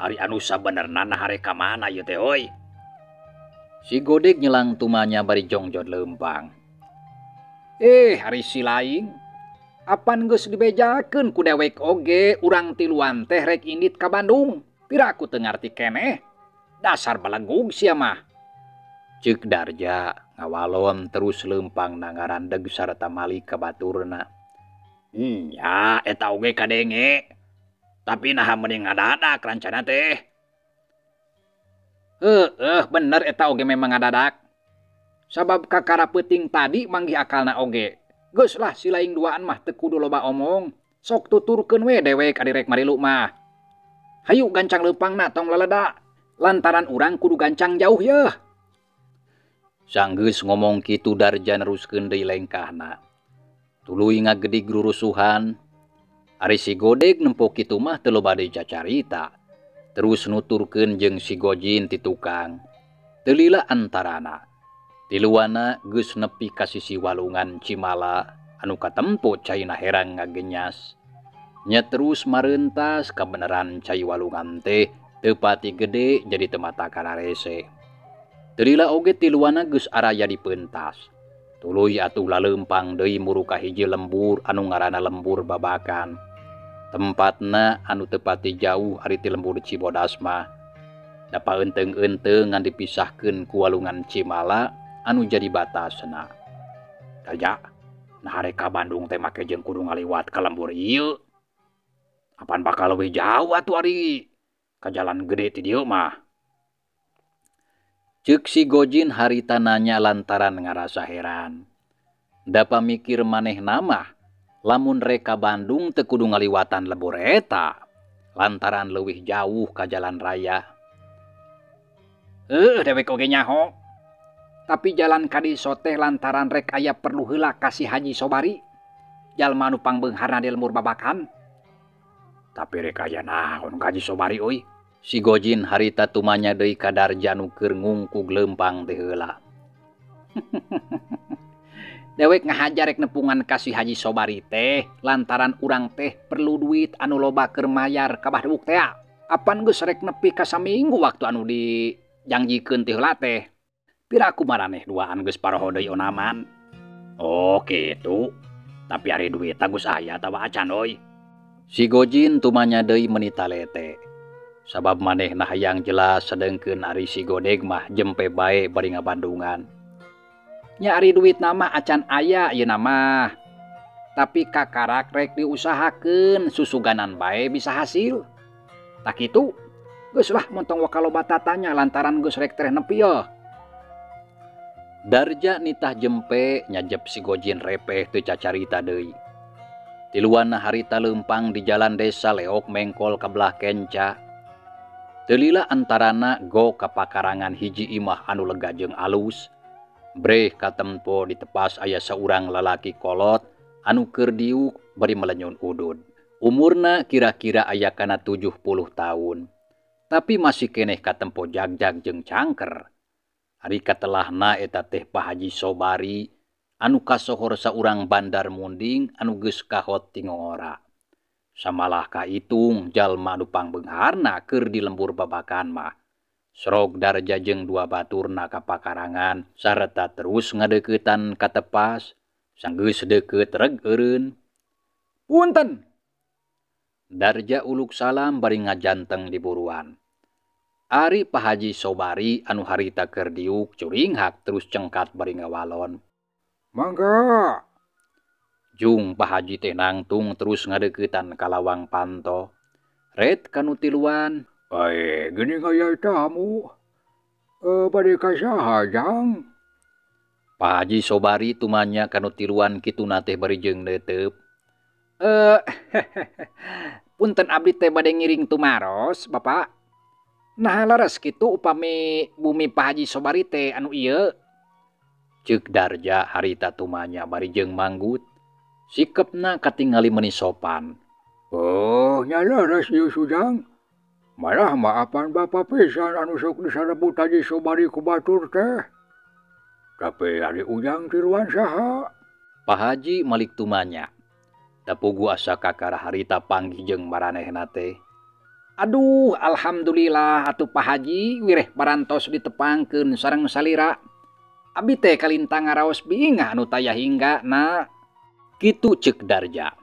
B: ari anu sabenerna hare ka mana ieu teh euy?
A: Si Godeg nyelang tumanya bari jongjot leumpang.
B: Ari si laing. Apan geus dibejakeun ku dewek oge urang tiluan teh rek indit ka Bandung. Piraku teu ngarti keneh. Dasar balegug sia mah.
A: Ceuk Darja ngawalon terus leumpang nangarandeg sarta malik ka baturna.
B: Ya, eta oge kadenge. Tapi naha mending ngadadak rancana teh. Bener eta oge memang ngadadak. Sabab kakara peuting tadi manggih akalna oge. Geus lah si laing duaan mah teu kudu loba omong. Sok tuturkeun we dewek adi rek marilu mah. Hayu gancang leumpangna tong laleda. Lantaran urang kudu gancang jauh yeuh.
A: Sanggeus ngomong kitu Darja neruskeun deui lengkahna. Tuluy ngagedig rurusuhan. Ari si Godeg nempo kitu mah teu loba deui cacarita. Terus nuturkeun jeung si Gojin ti tukang. Teu lila antarana. Tiluana geus nepi ka sisi walungan Cimala anu katempo caina herang ngagenyas. Nya terus mareuntas kabeneran cai walungan teh teu pati gede jadi teu mata kararese. Teu lila oge tiluana geus araya dipeuntas. Tuluy atuh laleumpang deui muru ka hiji lembur anu ngaranna lembur babakan. Tempatna anu teu pati jauh ari ti lembur Cibodas mah. Da paeunteng-eunteng ngan dipisahkeun ku walungan Cimala anu jadi batasna.
B: Darja, nah hare ka Bandung teh make jeung kudu ngaliwat ka lembur ieu. Apan bakal leuwih jauh atuh ari ka jalan gede ti dieu mah.
A: Ceuk si Gojin harita nanya lantaran ngarasa heran. Da pamikir manehna mah lamun rek ka Bandung teu kudu ngaliwatan lembur eta lantaran leuwih jauh ka jalan raya.
B: Dewek oge nyaho. Tapi jalan kadiso teh lantaran rek aya perlu heula kasih Haji Sobari. Jalma anu pangbeungharna di lembur babakan. Tapi rek aya naon ka Haji Sobari euy?
A: Si Gojin harita tumanya deui ka Darja nu keur ngungkug leumpang teh heula.
B: Dewek ngahajar rek nepungan kasih Haji Sobari teh lantaran urang teh perlu duit anu loba keur mayar ka Bahduk teh. Apan geus rek nepi ka saminggu waktu anu dijanjikeun teh heula teh. Piraku maraneh duaan geus paroho deui onaman. Oh kitu. Tapi ari duit geus aya tawa acan euy.
A: Si Gojin tumanya deui meuni talete. Sabab manehna hayang jelas sedengkeun ari si Godeg mah jempe bae bari ngabandungan.
B: Nya ari duit nama acan aya ieu mah. Tapi kakarak rek diusahakeun susuganan bae bisa hasil. Tak kitu geus lah montong wakaloba tatanya lantaran geus rek teh nepi yeuh.
A: Darja nitah jempe nyajep si Gojin repeh teu cacarita deui. Tiluanna harita leumpang di jalan desa leok mengkol ka belah kenca. Teu lila antarana go ka pakarangan hiji imah anu lega jeung alus. Breh katempo ditepas aya saurang lalaki kolot anu keur diuk bari melenyun udud. Umurna kira-kira aya kana 70 tahun. Tapi masih keneh katempo jagjag jeung cangker. Ari katelahna eta teh Pak Haji Sobari anu kasohor saurang bandar munding anu geus kahot ti ngora. Samalah kaitung jalma anu pangbeungharna keur di lembur babakan mah. Srog Darja jeung 2 baturna ka pakarangan sareta terus ngadeuketan ka tepas. Sanggeus deukeut reg eureun.
B: Punten.
A: Darja uluk salam bari ngajanteng di buruan. Ari Pak Haji Sobari anu harita keur diuk curinghak terus cengkat bari ngawalon.
B: Mangga.
A: Jung Pak Haji teh nangtung terus ngadeuketan ka lawang panto. Ret kanu tiluan.
B: Geuning aya tamu. Bade ka saha jang?
A: Pak Haji Sobari tumanya kanu tiluan kituna teh bari jeung neuteup.
B: Punten abdi teh bade ngiring tumaros, Bapak. Nah laras kitu upami bumi Pak Haji Sobari teh anu ieu.
A: Ceuk Darja harita tumanya bari jeung manggut. Sikepna katingali meuni sopan.
D: Oh, nya laras ieu Sujang. Malah maafan Bapak pisan anu sok disarebut Haji Sobari ku batur teh. Tapi ari Ujang tiluan saha?
A: Pak Haji malik tumanya. Dapugu asa kakara harita panggih jeung maranehna teh.
B: Aduh, alhamdulillah atuh Pak Haji wireh parantos ditepangkeun sareng salira. Abdi teh kalintang ngaraos bingah anu tayah hinggana.
A: Kitu ceuk Darja.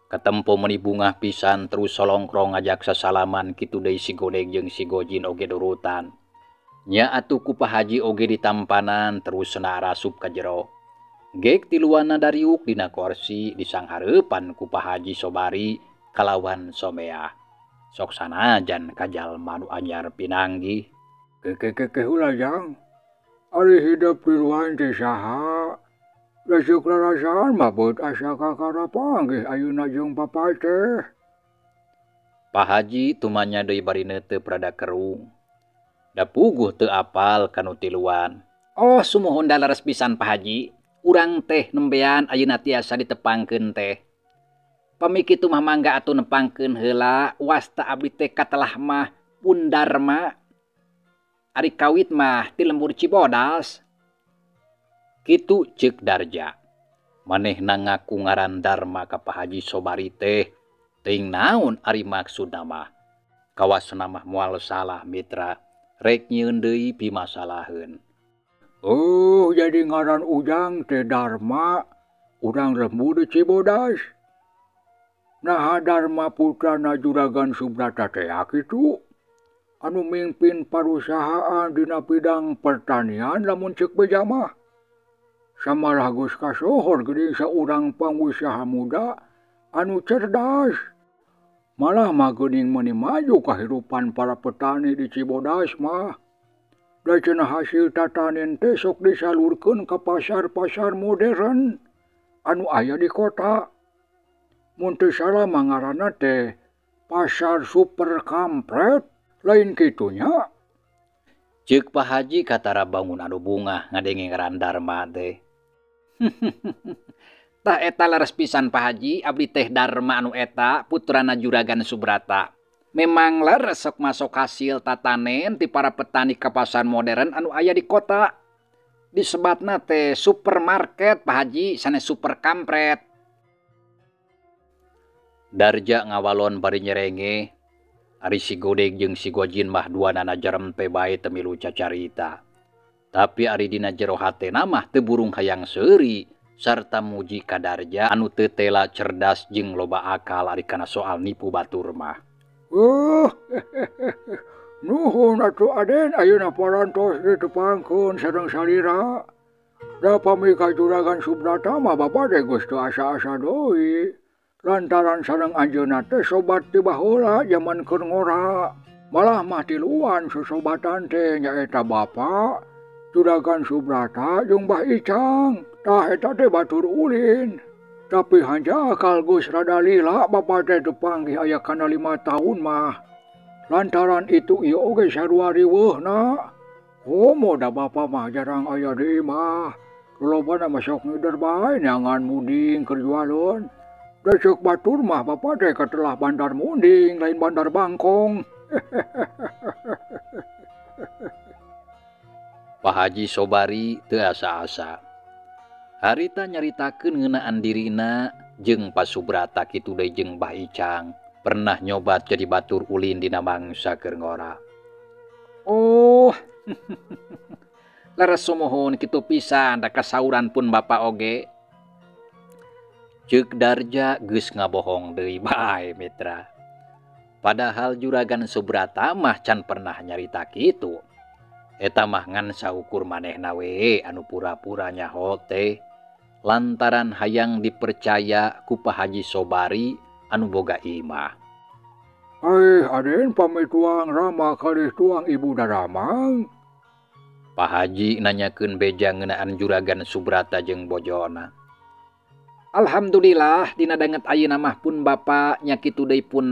A: Katempo meuni bungah pisan terus solongkrong ngajak sasalaman kitu deui si Godeg jeung si Gojin oge durutan. Nya atuh ku Pak Haji oge ditampanan terus cenah rasup ka jero. Gek tiluanna dariuk dina kursi disanghareupan ku Pak Haji Sobari kalawan Someah. Sok sanajan ka jalma nu anyar pinanggih.
D: Keke ulah Jang. Ari hidup tiluan teh saha? Dasuk rarasaan mah beut asa kakara panggih ayeuna jeung Papa teh.
A: Pak Haji tumanya deui bari neuteup rada kerung. Da puguh teu apal kanu tiluan.
B: Oh, sumuhun da laras pisan Pak Haji. Urang teh nembean ayeuna tiasa ditepangkeun teh. Pami kitu mah mangga atuh nepangkeun heula wasta abdi teh katelah mah pundarma. Ari kawit mah ti lembur Cibodas.
A: Kitu ceuk Darja. Manehna ngaku ngaran Darma ka Pak Haji Sobari teh. Teuing naon ari maksudna mah. Kawasna mah moal salah mitra. Rek nyieun deui pimasalaheun.
D: Oh, jadi ngaran Ujang teh Darma, urang lembur di Cibodas. Nah, Darma putrana Juragan Subrata teh kitu. Anu mimpin parusahaan dina bidang pertanian lamun ceuk beja mah. Samalah geus kasohor geuning saurang pangusaha muda anu cerdas. Malah mah geuning meuni maju kahirupan para petani di Cibodas mah. Da cenah hasil tatanen teh sok disalurkeun ka pasar-pasar modern anu aya di kota. Mun teu salah mah ngaranna teh Pasar Super Kampret, lain kitunya.
A: Ceuk Pak Haji katara bangun anu bungah ngadenge ngaran Darma teh.
B: Tah eta laras pisan Pak Haji, abdi teh Darma anu eta putrana Juragan Subrata. Memang leres sok masuk hasil tatanen ti para petani ka pasar modern anu aya di kota. Disebatna teh supermarket Pak Haji, sanes super kampret.
A: Darja ngawalon bari nyerenge. Ari si Godeg jeung si Gojin mah duanana jarem teh bae teu milu cacarita. Tapi ari dina jero hatena mah teu burung hayang seuri sarta muji ka Darja anu teu tela cerdas jeung loba akal ari kana soal nipu batur mah.
D: Nuhun atuh Aden ayeuna parantos ditepangkeun sareng salira. Da pami ka Juragan Subrata mah Bapa teh geus teu asa-asa deui. Lantaran sareng anjeunna teh sobat ti baheula jaman keur ngora. Malah mah tiluan sosobatan teh nyaeta Bapa, Juragan Subrata jeung Mbah Icang. Tah eta teh batur ulin. Tapi hanjakal geus rada lila Bapa teh teu panggih aya kana 5 tahun mah. Lantaran itu ieu oge sarua riweuhna. Komo da Bapa mah jarang aya di imah. Lolobana mah sok ngider bae neangan muding keur jualun. Da ceuk batur mah Bapa teh katelah bandar munding lain bandar bangkong.
A: Pak Haji Sobari teu asa-asa. Harita nyaritakeun ngeunaan dirina jeung Pak Subrata kitu deui jeung Mbah Icang pernah nyobat jadi batur ulin dina mangsa keur ngora.
B: Oh, leres sumuhun kitu pisan da kasauran pun Bapa oge.
A: Ceuk Darja geus ngabohong deui bae mitra. Padahal Juragan Subrata mah can pernah nyarita kitu. Eta mah ngan saukur manehna we anu pura-pura nyaho teh. Lantaran hayang dipercaya ku Pak Haji Sobari anu boga imah.
D: Aden pamit tuang Rama kalih tuang Ibu Daramang.
A: Pak Haji nanyakeun beja ngeunaan juragan Subrata jeung bojona.
B: Alhamdulillah dina danget ayeuna mah pun Bapa nya kitu deui pun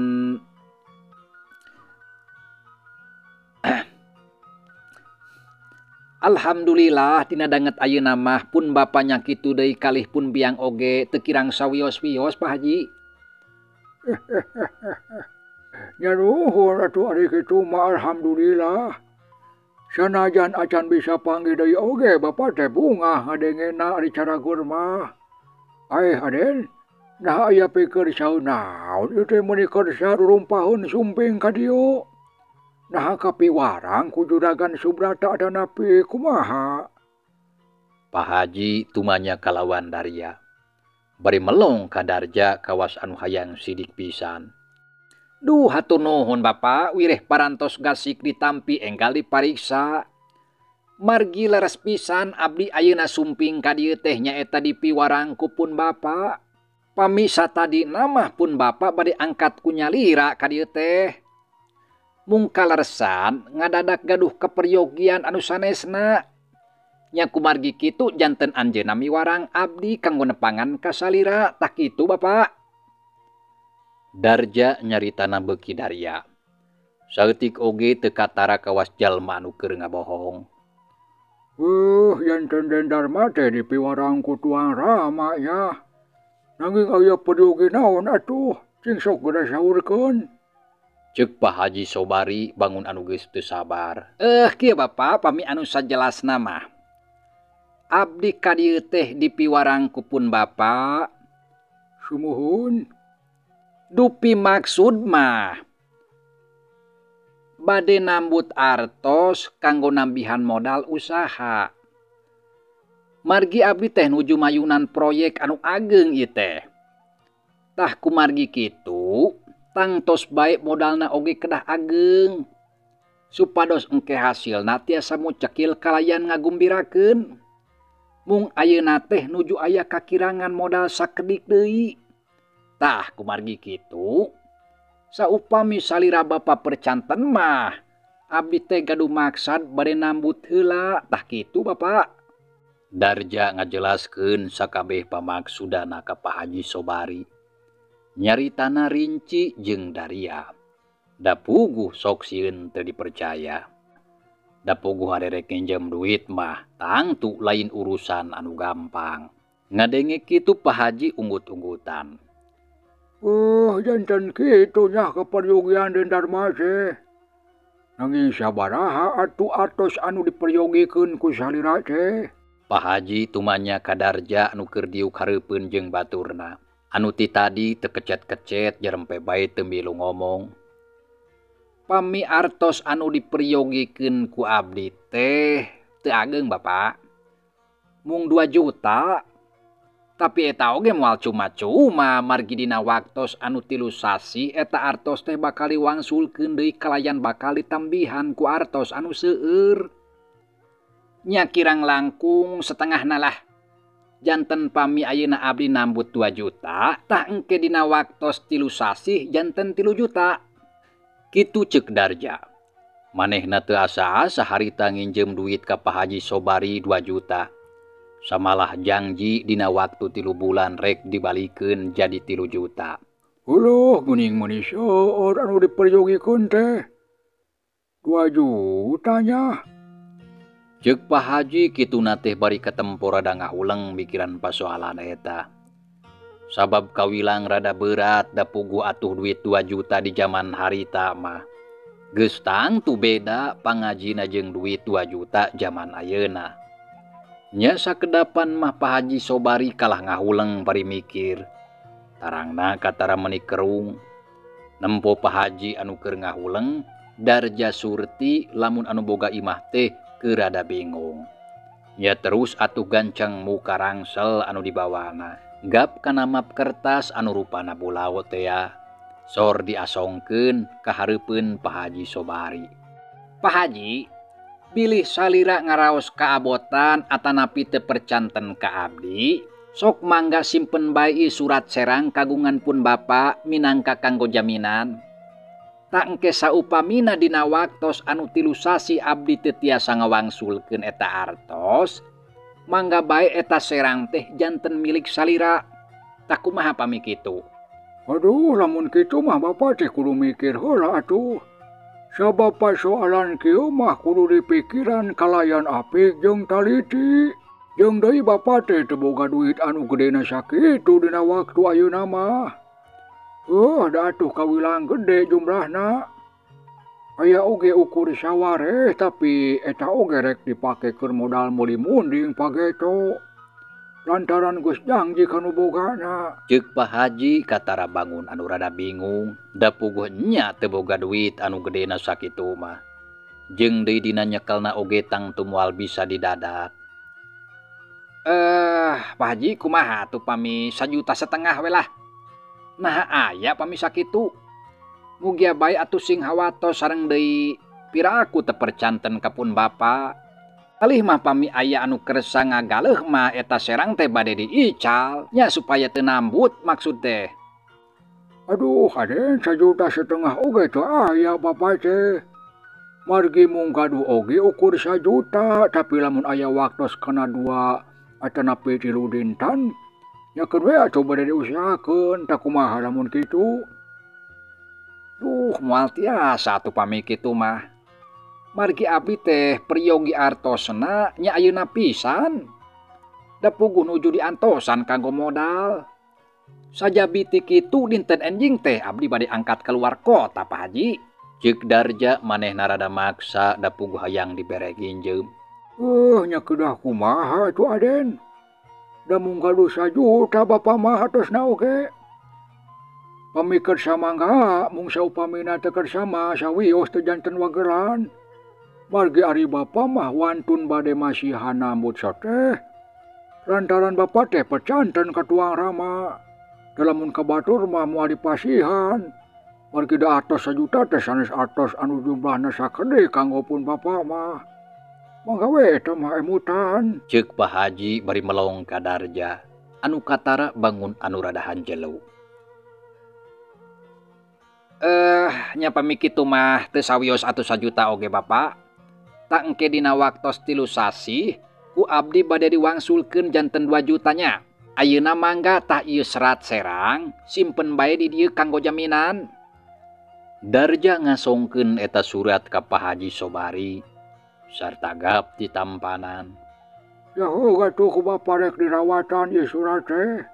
B: Alhamdulillah dina danget ayeuna mah pun Bapa nya kitu deui kalih pun biang oge teu kirang sawios-wios Pak Haji.
D: Nya nuhun atuh ari kitu mah alhamdulillah. Sanajan acan bisa panggil deui oge Bapa teh bunga ngadengena ari caragur mah. Aden, nah aya pikir saeun naon ieu teh meuni keur sarurumpaheun sumping ka dieu. Nah kapiwarang ku juragan Subrata ada napi kumaha?
A: Pak Haji tumanya kalawan Daria. Bari melong ka Darja kawas anu hayang sidik pisan.
B: Duh hatur nuhun Bapa, wireh parantos gasik ditampi enggal dipariksa. Margi leres pisan abdi ayeuna sumping ka dieu teh nyaeta dipiwarang ku pun Bapa. Pami satadina mah pun Bapa bade angkat ku nyalira ka dieu teh. Mung kaleresan ngadadak gaduh keperyogian anu sanesna. Nya kumargi kitu janten anjeunna miwarang abdi kanggo nepangan ka salira, tah kitu Bapa.
A: Darja nyaritana beuki Daria. Saeutik oge teu katara kawas jalma anu keur ngabohong.
D: Yanten Dendar mah teh dipiwarang ku Tuang Rama nya. Nanging aya peryogi naon atuh, cing sok geura saurkeun.
A: Ceuk Pak Haji Sobari bangun anu geus teu sabar.
B: Kieu Bapa pami anu sajelasna mah. Abdi ka dieu teh dipiwarang ku pun Bapa.
D: Sumuhun.
B: Dupi maksud mah bade nambut artos kanggo nambihan modal usaha. Margi abdi teh nuju mayunan proyek anu ageng ieu teh. Tah kumargi kitu, tangtos bae modalna oge kedah ageng. Supados engke hasilna tiasa mucekil kalayan ngagumbirakeun. Mung ayeuna teh nuju aya kakirangan modal sakedik deui. Tah kumargi kitu, saupami salira Bapa percanten mah, abdi teh gaduh maksad bade nambut heula, tah kitu Bapa.
A: Darja ngajelaskeun sakabeh pamaksudana ka Pak Haji Sobari. Nyaritana rinci jeung Daria. Da puguh sok sieun teu dipercaya. Da puguh haderek nginjem duit mah tangtu lain urusan anu gampang. Ngadenge kitu Pak Haji unggut-unggutan.
D: Janten kitu nya keperyogian Dendar mah teh. Nanging sabaraha atuh atos anu diperyogikeun ku salira teh?
A: Pak Haji tumanya ka Darja anu keur diuk hareupeun jeung baturna. Anu ti tadi teu kecet-kecet jarempe bae teu milu ngomong.
B: Pami artos anu diperyogikeun ku abdi teh teu ageng Bapa. Mung 2 juta. Tapi eta oge moal cuma-cuma margi dina waktos anu 3 sasi eta artos teh bakal diwangsulkeun deui kalayan bakal ditambihan ku artos anu seueur. Nya kirang langkung setengahna lah. Janten pami ayeuna abdi nambut 2 juta, tah engke dina waktos 3 sasi janten 3 juta.
A: Kitu ceuk Darja. Manehna teu asa-asa harita nginjem duit ka Pak Haji Sobari 2 juta. Samalah janji dina waktu 3 bulan rek dibalikeun jadi 3 juta.
D: Uluh geuning meuni seueur anu diperyogikeun teh. 2 juta nya.
A: Ceuk Pak Haji kituna teh bari katempo rada ngahuleng mikiran pasoalan eta. Sabab kawilang rada berat da puguh atuh duit 2 juta di zaman harita mah. Geus tangtu beda pangajina jeung duit 2 juta zaman ayeuna. Nya sakedapan mah Pak Haji Sobari kalah ngahuleng bari mikir. Tarangna katara meuni kerung. Nempo Pak Haji anu keur ngahuleng, Darja Surti lamun anu boga imah teh keur rada bingung. Ya terus atuh gancang muka rangsel anu dibawana. Gap kana map kertas anu rupana bulau teh ya. Sor diasongkeun ka hareupeun Pak Haji Sobari.
B: Pak Haji, bilih salira ngaraos kaabotan atanapi teu percanten ka abdi, sok mangga simpen bae surat serang kagungan pun Bapa minangka kanggo jaminan. tak engke saupamina dina waktos anu 3 sasi abdi teu tiasa ngawangsulkeun eta artos, mangga bae eta serang teh janten milik salira. Tak kumaha pami kitu?
D: Aduh, lamun kitu mah Bapak teh kudu mikir heula atuh. Sabab soalan kieu mah kudu dipikiran kalayan apik jeung taliti. Jeung deui Bapak teh teu boga duit anu gedena sakitu dina waktu ayeuna mah. Da atuh kawilang gede jumlahna. Aya oge ukur sawareh tapi eta oge rek dipake keur modal meuli munding pageto. Lantaran geus janji kanu bogana.
A: Ceuk Pak Haji katara bangun anu rada bingung, da puguh nya teu boga duit anu gedena sakitu mah. Jeung deui dina nyekelna oge tang teu moal bisa didadak.
B: Pak Haji kumaha tuh pami 1,5 juta we lah. Nah aya pami sakitu. Mugia bae atuh sing hawatos sareng deui piraku teu percanten kapun Bapa. Alih mah pami aya anu kersa ngagaleuh mah eta serang teh bade diical nya supaya teu nambut maksud teh.
D: Aduh, Aden 1,5 juta oge teu aya Bapak teh. Margi mung gaduh oge ukur 1 juta, tapi lamun aya waktos kana 2 atau napi 3 dinten, nyakeun we atuh bade diusahakeun, tak kumaha lamun kitu.
B: Duh, moal tiasa atuh pami kitu mah. Margi abdi teh priyogi artosna nya ayeuna pisan. Da puguh nuju diantosan kanggo modal. Sajabi ti kitu dinten enjing teh abdi bade angkat keluar kota Pak Haji.
A: Ceuk Darja manehna rada maksa da puguh hayang dibere ginjeum.
D: Nya kedah kumaha atuh Aden. Da mung gaduh 1 juta Bapak mah atosna oge. Pamikeun samangga mung saupamina teu kersama sawios teu janten wagelan. Margi ari Bapa mah wantun bade masihan nambut sateh. Lantaran Bapa teh pecanten ka tuang rama. Dalamun kabatur mah moal dipasihan. Margi da atos 1 juta teh sanes atos anu jumlahna sakede kanggo pun Bapa mah. Mangga we eta mah emutan.
A: Ceuk Pak Haji bari melong ka Darja. Anu katara bangun anu rada hanjeleu.
B: Nya pami kitu mah teu sawios atuh 1 juta oge Bapak. Tak engke dina waktos 3 sasi ku abdi bade diwangsulkeun janten 2 jutanya. Ayeuna mangga tah ieu serat serang, simpen bae di dieu kanggo jaminan.
A: Darja ngasongkeun eta surat ka Pak Haji Sobari sarta gap di tampanan.
D: Yaho gatuh ku Bapa rek dirawatan ieu surat teh.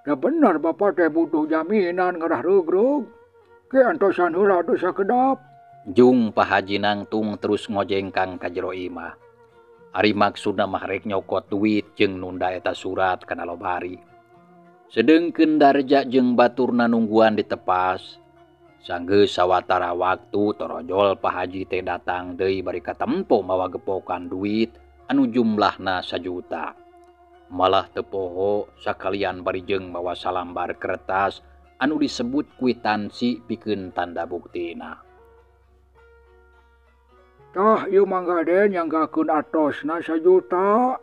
D: Da bener Bapa teh butuh jaminan ngarah regrug. Ke antosan heula atuh sakedap.
A: Jung Pak Haji nangtung terus ngojengkang ka jero imah. Ari maksudna mah rek nyokot duit jeung nunda eta surat kana lobari. Sedengkeun Darja jeung baturna nungguan ditepas. Sanggeus sawatara waktu torojol Pak Haji teh datang deui bari katempo mawa gepokan duit anu jumlahna 1 juta. Malah teu poho sakalian bari jeung mawa salambar kertas anu disebut kwitansi pikeun tanda buktina.
D: Tah ieu mangga Den nyanggakeun atosna 1 juta.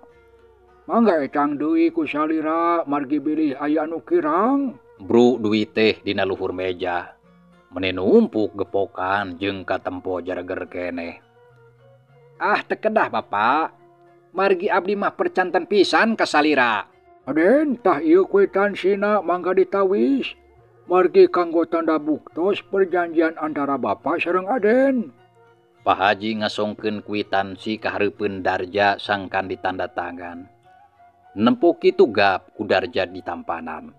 D: Mangga etang deui ku salira margi bilih aya anu kirang.
A: Bru duit teh dina luhur meja. Mene numpuk gepokan jeung katempo jareger keneh.
B: Teu kedah Bapak. Margi abdi mah percanten pisan ka salira.
D: Aden tah ieu kwitansina mangga ditawis. Margi kanggo tanda buktos perjanjian antara Bapa sareng Aden.
A: Pak Haji ngasongkeun kwitansi ka hareupeun Darja sangkan ditanda tangan. Nempo kitu gap ku Darja di tampanan.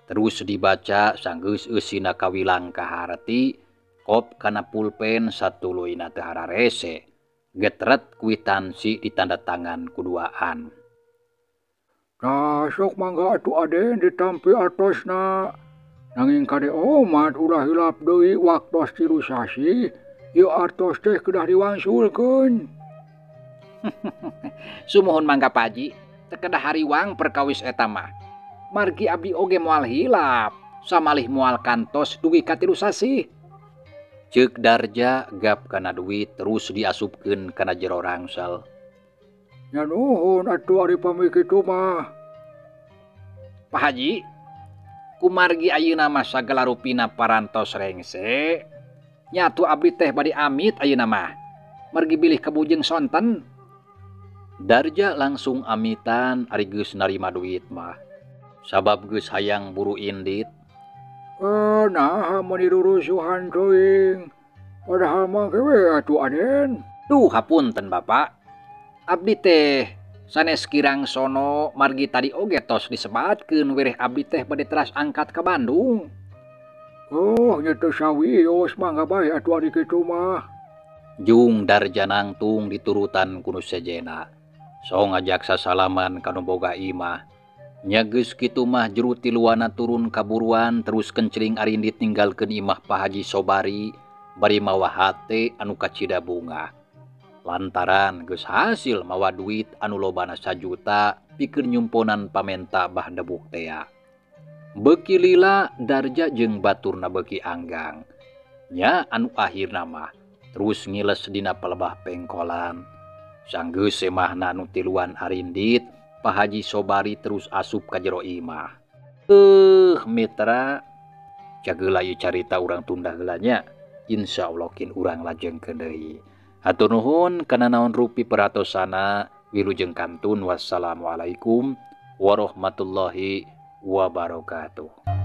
A: Terus dibaca sanggeus eusina kawilang kaharti, kop kana pulpen satuluyna teu hararese. Getret kwitansi ditanda tangan kuduaan.
D: Nah sok mangga atuh Aden ditampi atosna. Nanging kade omat ulah hilap deui waktos 3 sasi. Ieu artos teh kedah diwangsulkeun.
B: Sumuhun mangga Pak Haji, teu kedah hariwang perkawis eta mah. Margi abdi oge moal hilap, samalih moal kantos dugi ka 3 sasi.
A: Ceuk Darja gap kana duit terus diasupkeun kana jero rangsel.
D: Nya nuhun atuh ari pami kitu mah.
B: Pak Haji, kumargi ayeuna mah sagala rupina parantos rengse, Nyatu abdi teh bade amit ayeuna mah. Margi bilih kabujeng sonten.
A: Darja langsung amitan ari geus narima duit mah. Sabab geus hayang buru indit.
D: Nah mun dirurusuhan teuing. Padahal mah kewe atuh Aden.
B: Duh hapunten Bapak. Abdi teh sanes kirang sono margi tadi oge tos disebatkeun wireh abdi teh bade teras angkat ka Bandung.
D: Oh, nya teu sawios mangga bae atuh ari kitu mah.
A: Jung Darja nangtung diturutan ku nu sejena. So ngajak sasalaman kanu boga imah. Nya geus kitu mah juru tiluana turun kaburuan terus kencring arindit ninggalkeun imah Pak Haji Sobari bari mawa hate anu kacida bunga. Lantaran geus hasil mawa duit anu lobana 1 juta pikeun nyumponan pamenta bah debuk tea. Beuki lila Darja jeung baturna beuki anggang. Nya anu akhirna mah terus ngiles dina pelebah pengkolan. Sanggeus semahna anu tiluan arindit, Pak Haji Sobari terus asup ka jero imah. Mitra, cageula ieu carita urang tunda heula nya. Insyaallah kin urang lajengkeun deui. Hatur nuhun kana naon rupi peratosana, wilujeng kantun. Wassalamualaikum warahmatullahi wabarakatuh.